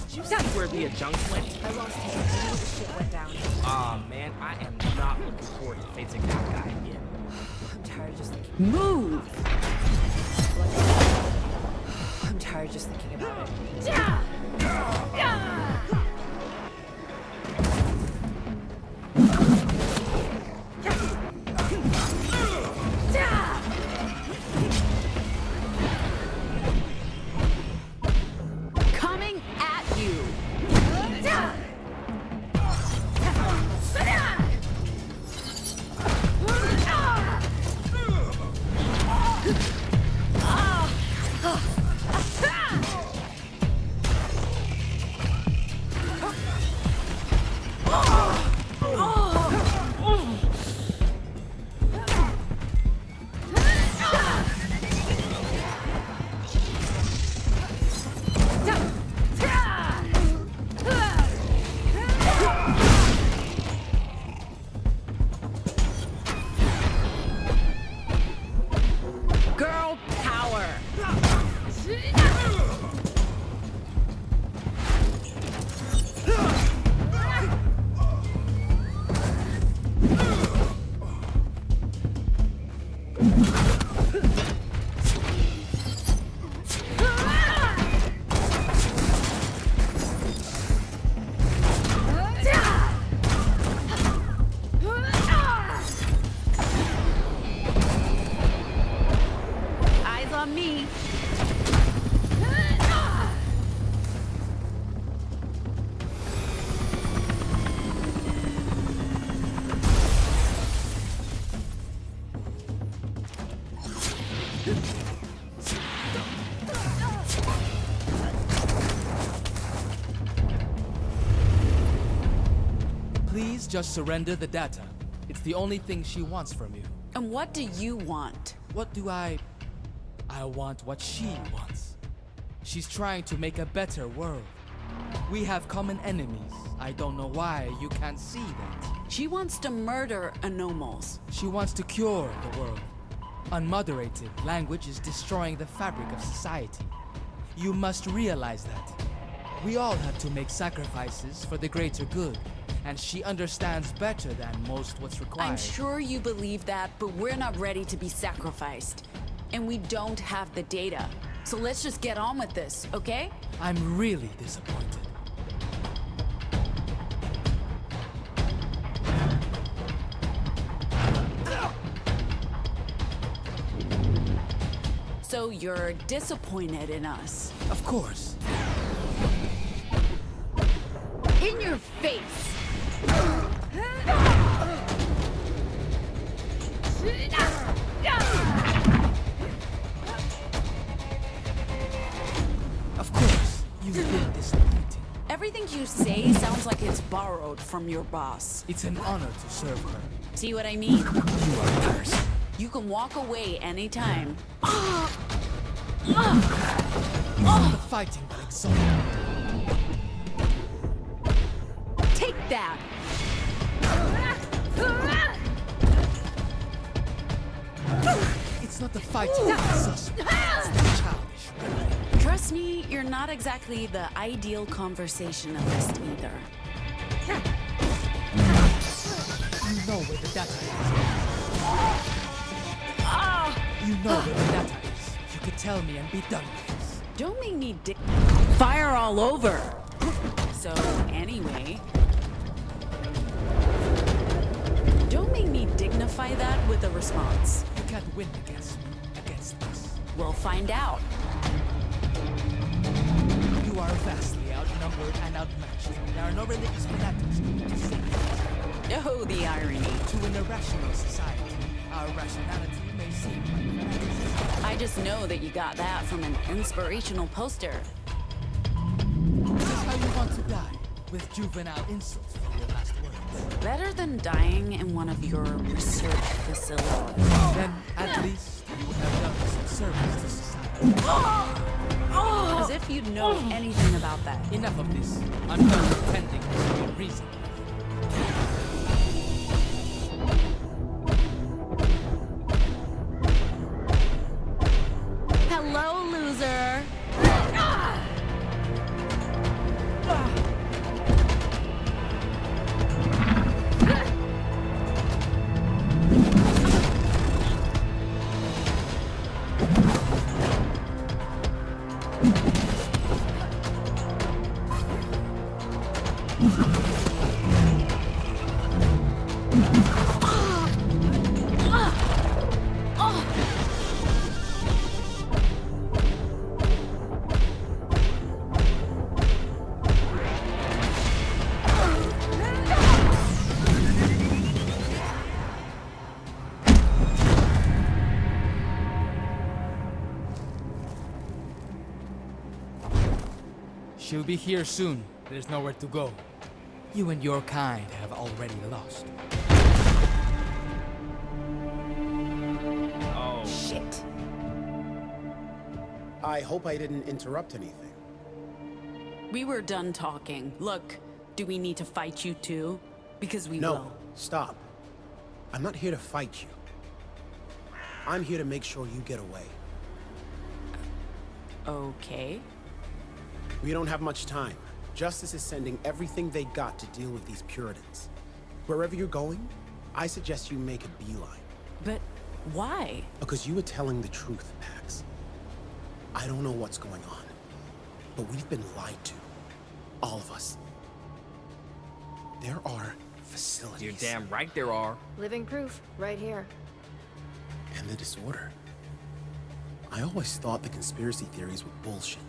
Did you see where the adjunct went? I lost him. I know the shit went down. Aw, man, I am not looking forward to facing that guy again. I'm tired of just thinking. Move! I'm tired of just thinking about it. Coming at you! Please just surrender the data. It's the only thing she wants from you. And what do you want? What do I want what she wants. She's trying to make a better world. We have common enemies. I don't know why you can't see that. She wants to murder anomals. She wants to cure the world. Unmoderated language is destroying the fabric of society. You must realize that. We all have to make sacrifices for the greater good, and she understands better than most what's required. I'm sure you believe that, but we're not ready to be sacrificed. And we don't have the data. So let's just get on with this, okay? I'm really disappointed. So you're disappointed in us? Of course. In your face! Of course, you've been disappointing. Everything you say sounds like it's borrowed from your boss. It's an honor to serve her. See what I mean? You are a person. You can walk away anytime. It's not the fighting that exalts me. Take that! It's not the fighting that exalts me. It's the childish way. Trust me, you're not exactly the ideal conversationalist either. You know where the data is. You know where the data is. You could tell me and be done with this. Don't make me fire all over. So, anyway... Don't make me dignify that with a response. You can't win against me, against this. We'll find out. You are vastly outnumbered and outmatched. There are no religious fanatics to save you. Oh, the irony. To an irrational society, our rationality may seem like fanaticism. I just know that you got that from an inspirational poster. Is this how you want to die? With juvenile insults for your last words? Better than dying in one of your research facilities. Then, at least, you would have done some service to society. As if you'd know anything about that. Enough of this. I'm done pretending to be reason. Hello, loser! She'll be here soon. There's nowhere to go. You and your kind have already lost. Oh. Shit. I hope I didn't interrupt anything. We were done talking. Look, do we need to fight you too? Because we No, will. stop. I'm not here to fight you. I'm here to make sure you get away. Okay. We don't have much time. Justice is sending everything they got to deal with these Puritans. Wherever you're going, I suggest you make a beeline. But why? Because you were telling the truth, Pax. I don't know what's going on, but we've been lied to. All of us. There are facilities. You're damn right there are. Living proof, right here. And the disorder. I always thought the conspiracy theories were bullshit.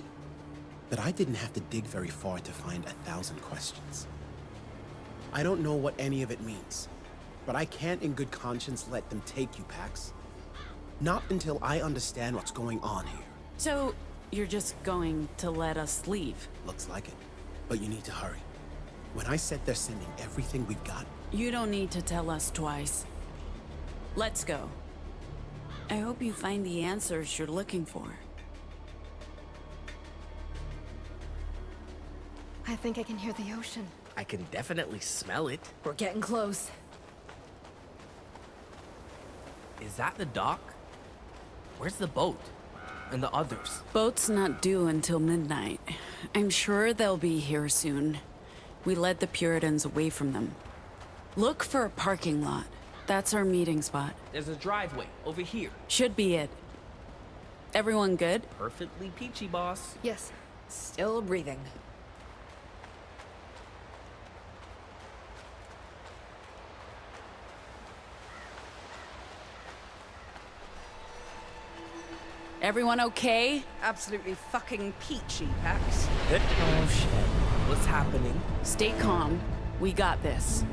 That I didn't have to dig very far to find 1,000 questions. I don't know what any of it means, but I can't in good conscience let them take you, Pax. Not until I understand what's going on here. So, you're just going to let us leave? Looks like it. But you need to hurry. When I said they're sending everything we've got... You don't need to tell us twice. Let's go. I hope you find the answers you're looking for. I think I can hear the ocean. I can definitely smell it. We're getting close. Is that the dock? Where's the boat? And the others? Boat's not due until midnight. I'm sure they'll be here soon. We led the Puritans away from them. Look for a parking lot. That's our meeting spot. There's a driveway over here. Should be it. Everyone good? Perfectly peachy, boss. Yes. Still breathing. Everyone okay? Absolutely fucking peachy, Pax. Oh shit. What's happening? Stay calm. We got this.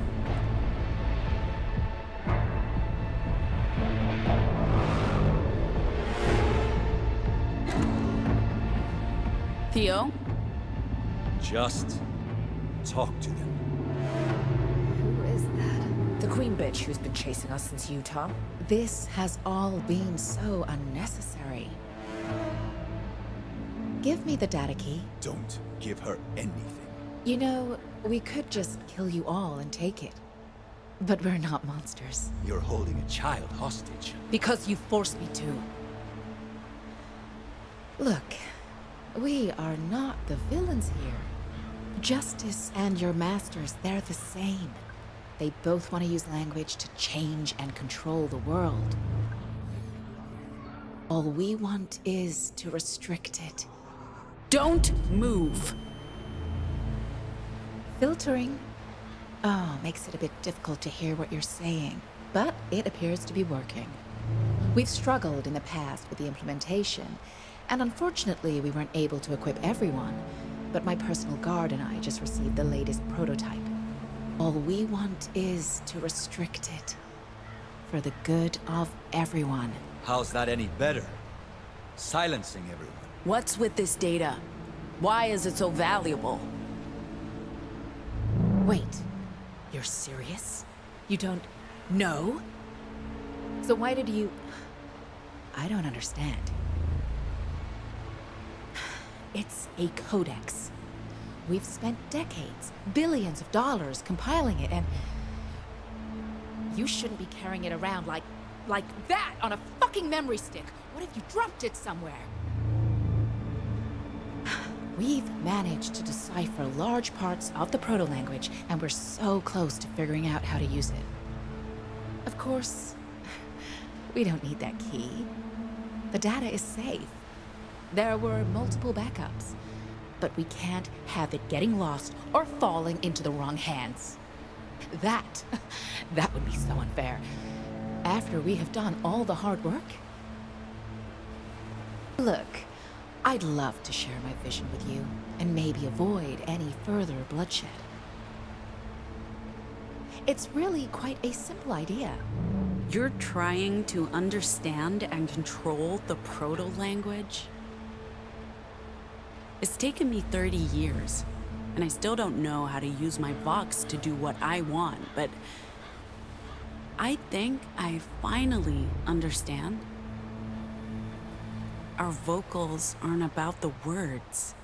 Theo? Just talk to them. Who is that? The queen bitch who's been chasing us since Utah. This has all been so unnecessary. Give me the data key. Don't give her anything. You know, we could just kill you all and take it. But we're not monsters. You're holding a child hostage. Because you forced me to. Look, we are not the villains here. Justice and your masters, they're the same. They both want to use language to change and control the world. All we want is to restrict it. Don't move! Filtering. Oh, makes it a bit difficult to hear what you're saying. But it appears to be working. We've struggled in the past with the implementation, and unfortunately we weren't able to equip everyone, but my personal guard and I just received the latest prototype. All we want is to restrict it. For the good of everyone. How's that any better? Silencing everyone. What's with this data? Why is it so valuable? Wait, you're serious? You don't know? So why did you... I don't understand. It's a codex. We've spent decades, billions of dollars compiling it, and... You shouldn't be carrying it around like that on a fucking memory stick. What if you dropped it somewhere? We've managed to decipher large parts of the proto-language, and we're so close to figuring out how to use it. Of course, we don't need that key. The data is safe. There were multiple backups, but we can't have it getting lost or falling into the wrong hands. That would be so unfair. After we have done all the hard work? Look, I'd love to share my vision with you, and maybe avoid any further bloodshed. It's really quite a simple idea. You're trying to understand and control the proto-language? It's taken me 30 years, and I still don't know how to use my Vox to do what I want, but I think I finally understand. Our vocals aren't about the words.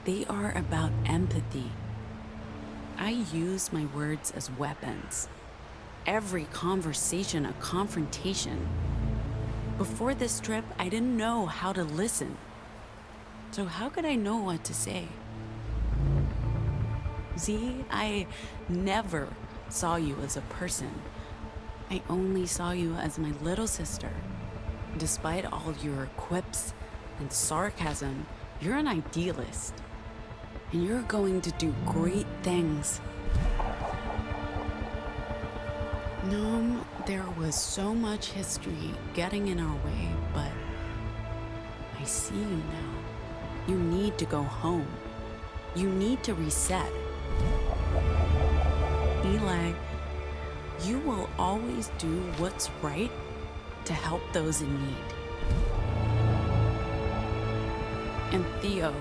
They are about empathy. I use my words as weapons. Every conversation a confrontation. Before this trip, I didn't know how to listen. So how could I know what to say? Z, I never saw you as a person. I only saw you as my little sister. Despite all your quips and sarcasm, you're an idealist. And you're going to do great things. Gnome, there was so much history getting in our way, but I see you now. You need to go home. You need to reset. Eli, you will always do what's right, to help those in need. And Theo,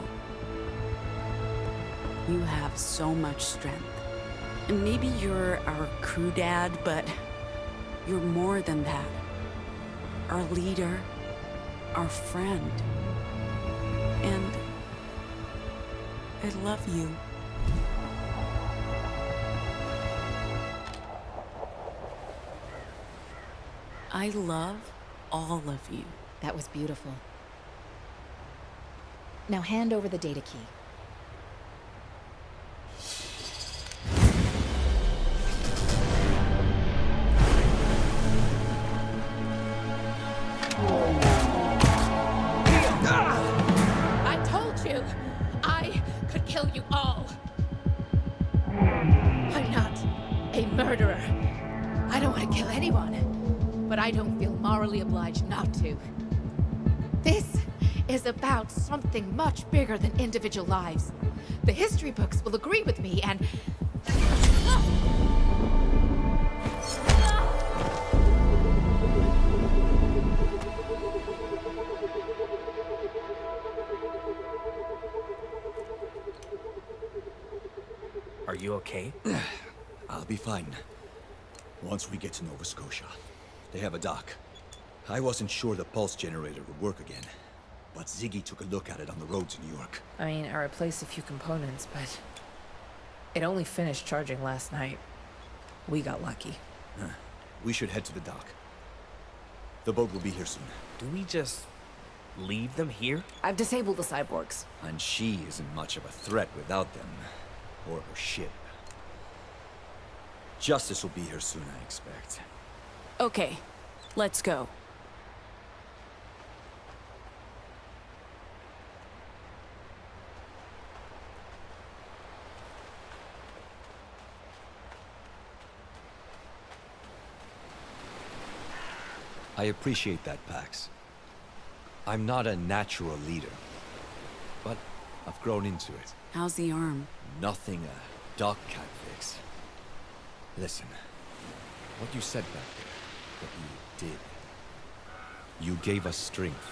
you have so much strength. And maybe you're our crew dad, but you're more than that. Our leader, our friend. And I love you. I love all of you. That was beautiful. Now hand over the data key. I told you, I could kill you all. I'm not a murderer. I don't want to kill anyone, but I don't feel morally obliged not to. This is about something much bigger than individual lives. The history books will agree with me, and... Are you okay? I'll be fine. Once we get to Nova Scotia. They have a dock. I wasn't sure the pulse generator would work again, but Ziggy took a look at it on the road to New York. I mean, I replaced a few components, but it only finished charging last night. We got lucky. We should head to the dock. The boat will be here soon. Do we just leave them here? I've disabled the cyborgs. And she isn't much of a threat without them. Or her ship. Justice will be here soon, I expect. Okay, let's go. I appreciate that, Pax. I'm not a natural leader, but I've grown into it. How's the arm? Nothing a doc can't fix. Listen, what you said back there, what you did, you gave us strength.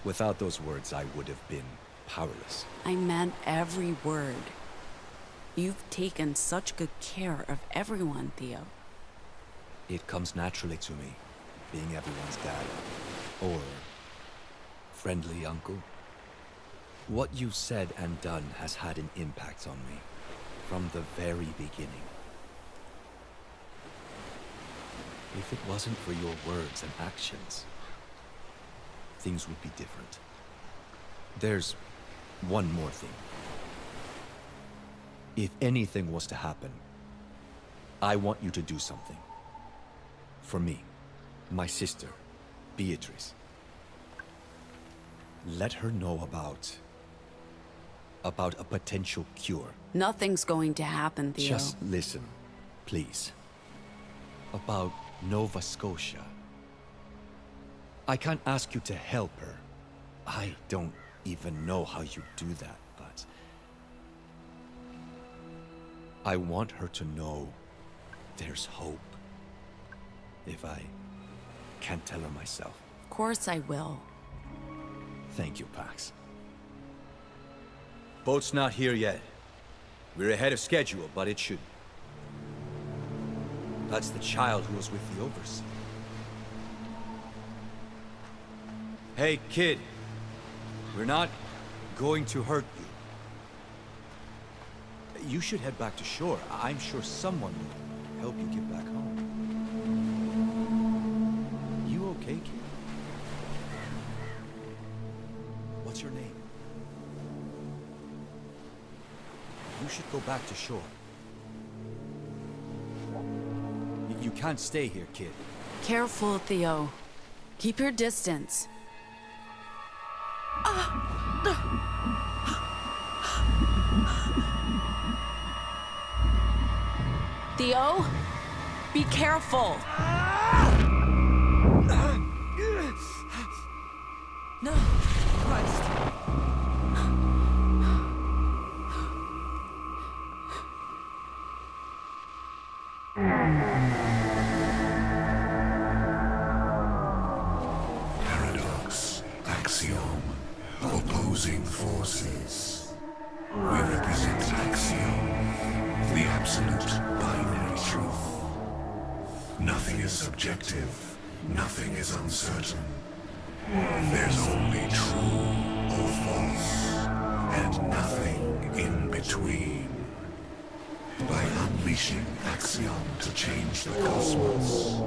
Without those words, I would have been powerless. I meant every word. You've taken such good care of everyone, Theo. It comes naturally to me, being everyone's dad. Or friendly uncle. What you've said and done has had an impact on me, from the very beginning. If it wasn't for your words and actions, things would be different. There's one more thing. If anything was to happen, I want you to do something. For me, my sister, Beatrice. Let her know about a potential cure. Nothing's going to happen, Theo. Just listen, please. About Nova Scotia. I can't ask you to help her. I don't even know how you do that, but... I want her to know there's hope. If I can't tell her myself. Of course I will. Thank you, Pax. Boat's not here yet. We're ahead of schedule, but it should. That's the child who was with the overseer. Hey, kid. We're not going to hurt you. You should head back to shore. I'm sure someone will help you get back home. You okay, kid? What's your name? You should go back to shore. You can't stay here, kid. Careful, Theo. Keep your distance. Theo? Be careful! No, Christ. opposing forces. We represent axiom, the absolute binary truth. Nothing is subjective, nothing is uncertain. There's only true or false, and nothing in between. By unleashing axiom to change the cosmos,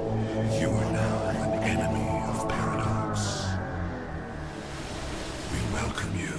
you are now an enemy of paradox. We welcome you.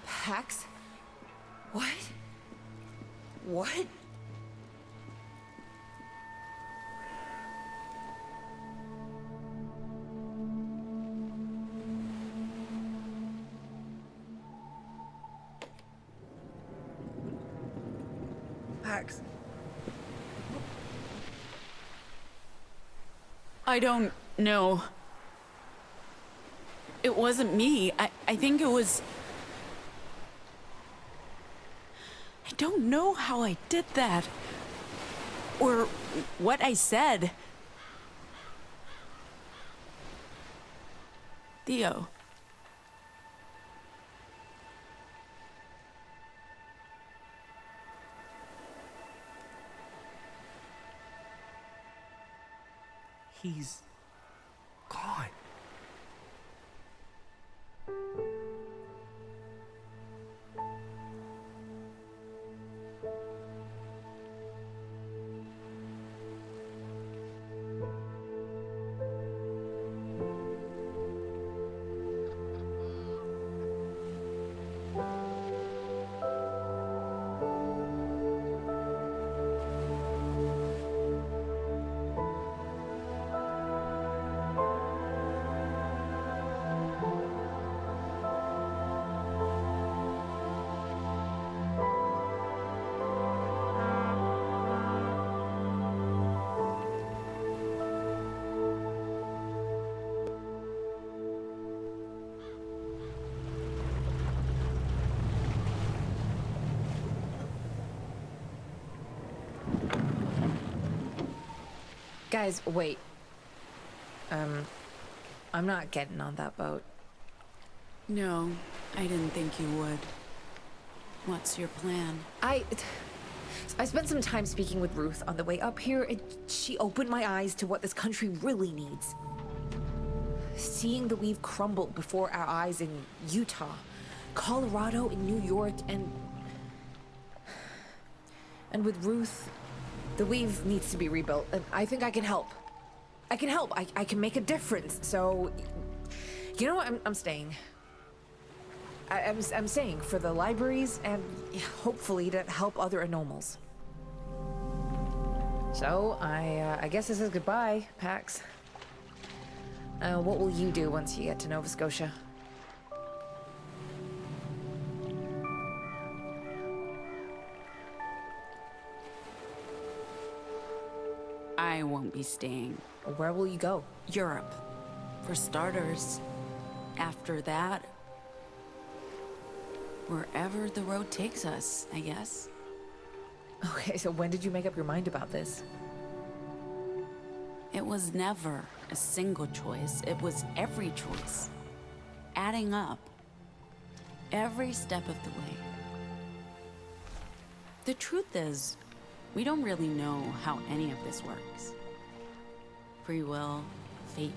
Pax? What? What? Pax. I don't know. It wasn't me. I think it was... I don't know how I did that. Or what I said. Theo. He's gone. Guys, wait. I'm not getting on that boat. No, I didn't think you would. What's your plan? I spent some time speaking with Ruth on the way up here, and she opened my eyes to what this country really needs. Seeing the weave crumble before our eyes in Utah, Colorado, and New York, and with Ruth, the weave needs to be rebuilt, and I think I can help. I can help. I can make a difference. So, you know what? I'm staying. I'm staying for the libraries and hopefully to help other anomals. So, I guess this is goodbye, Pax. What will you do once you get to Nova Scotia? won't be staying. Where will you go? Europe, for starters. After that, wherever the road takes us, I guess. Okay, so when did you make up your mind about this? It was never a single choice. It was every choice. Adding up. Every step of the way. The truth is, we don't really know how any of this works. Free will, fate,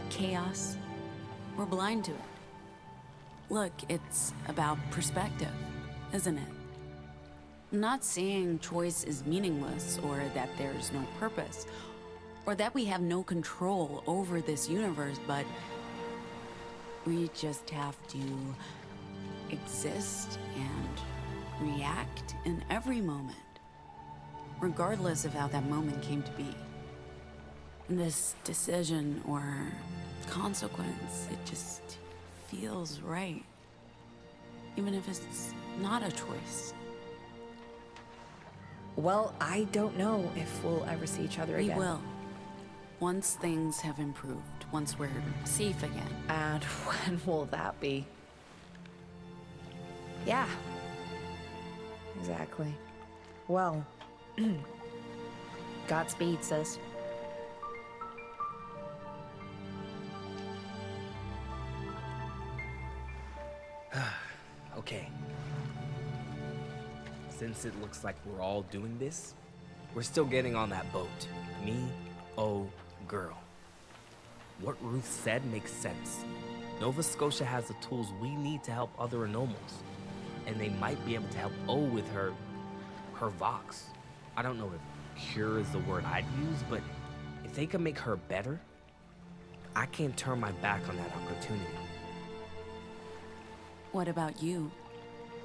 chaos. We're blind to it. Look, it's about perspective, isn't it? I'm not saying choice is meaningless or that there's no purpose, or that we have no control over this universe, but we just have to exist and react in every moment, regardless of how that moment came to be. And this decision or consequence, it just feels right, even if it's not a choice. Well, I don't know if we'll ever see each other again. We will. Once things have improved, once we're safe again. And when will that be? Yeah. Exactly. Well, Godspeed, sis. Okay. Since it looks like we're all doing this, we're still getting on that boat. Me, oh, girl. What Ruth said makes sense. Nova Scotia has the tools we need to help other anomals. And they might be able to help O with her Vox. I don't know if cure is the word I'd use, but if they can make her better, I can't turn my back on that opportunity. What about you?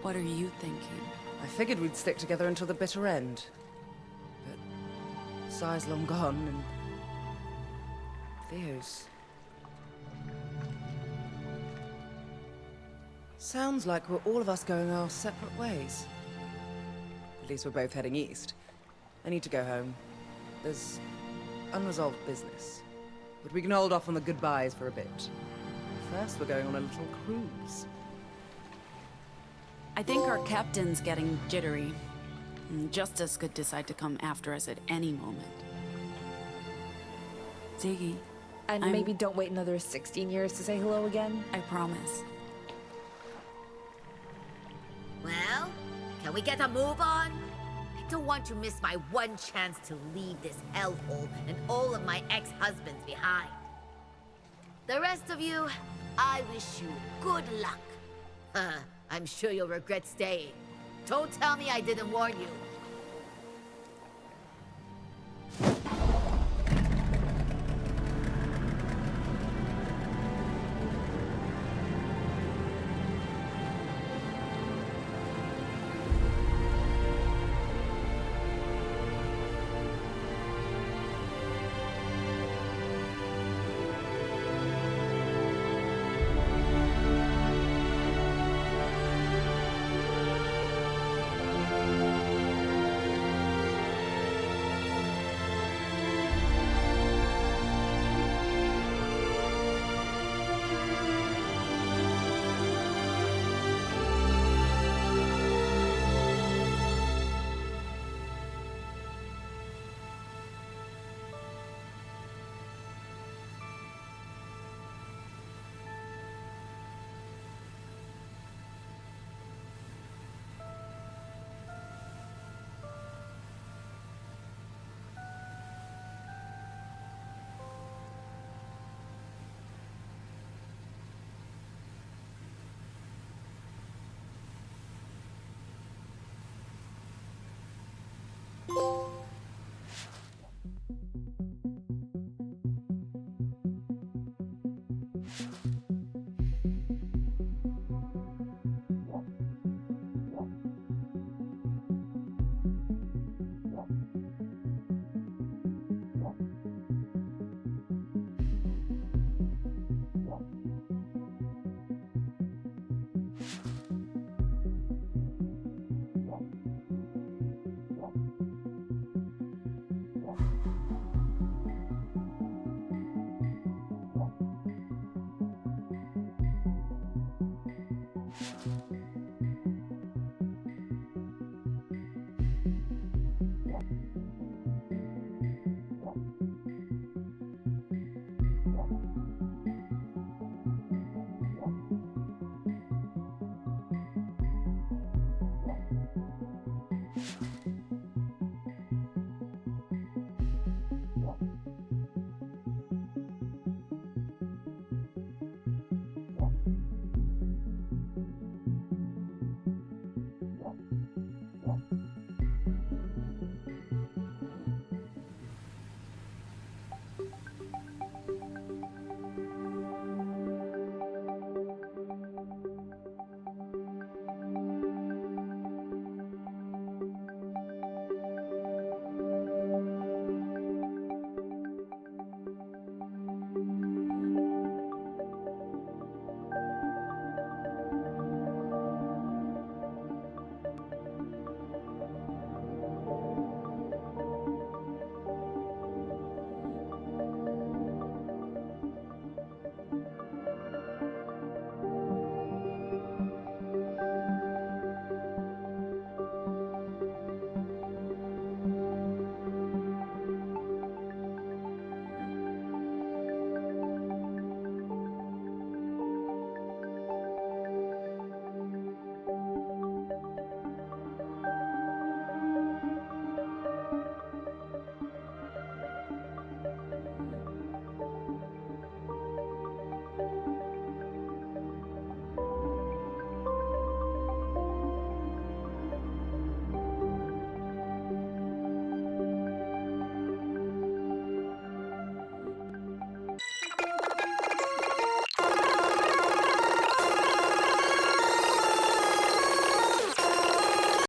What are you thinking? I figured we'd stick together until the bitter end. But Sai's long gone, and Theo's... Sounds like we're all of us going our separate ways. At least we're both heading east. I need to go home. There's unresolved business. But we can hold off on the goodbyes for a bit. First, we're going on a little cruise. I think our captain's getting jittery. Justice could decide to come after us at any moment. Ziggy. And maybe don't wait another 16 years to say hello again? I promise. Well, can we get a move on? I don't want to miss my one chance to leave this hellhole and all of my ex-husbands behind. The rest of you, I wish you good luck. I'm sure you'll regret staying. Don't tell me I didn't warn you.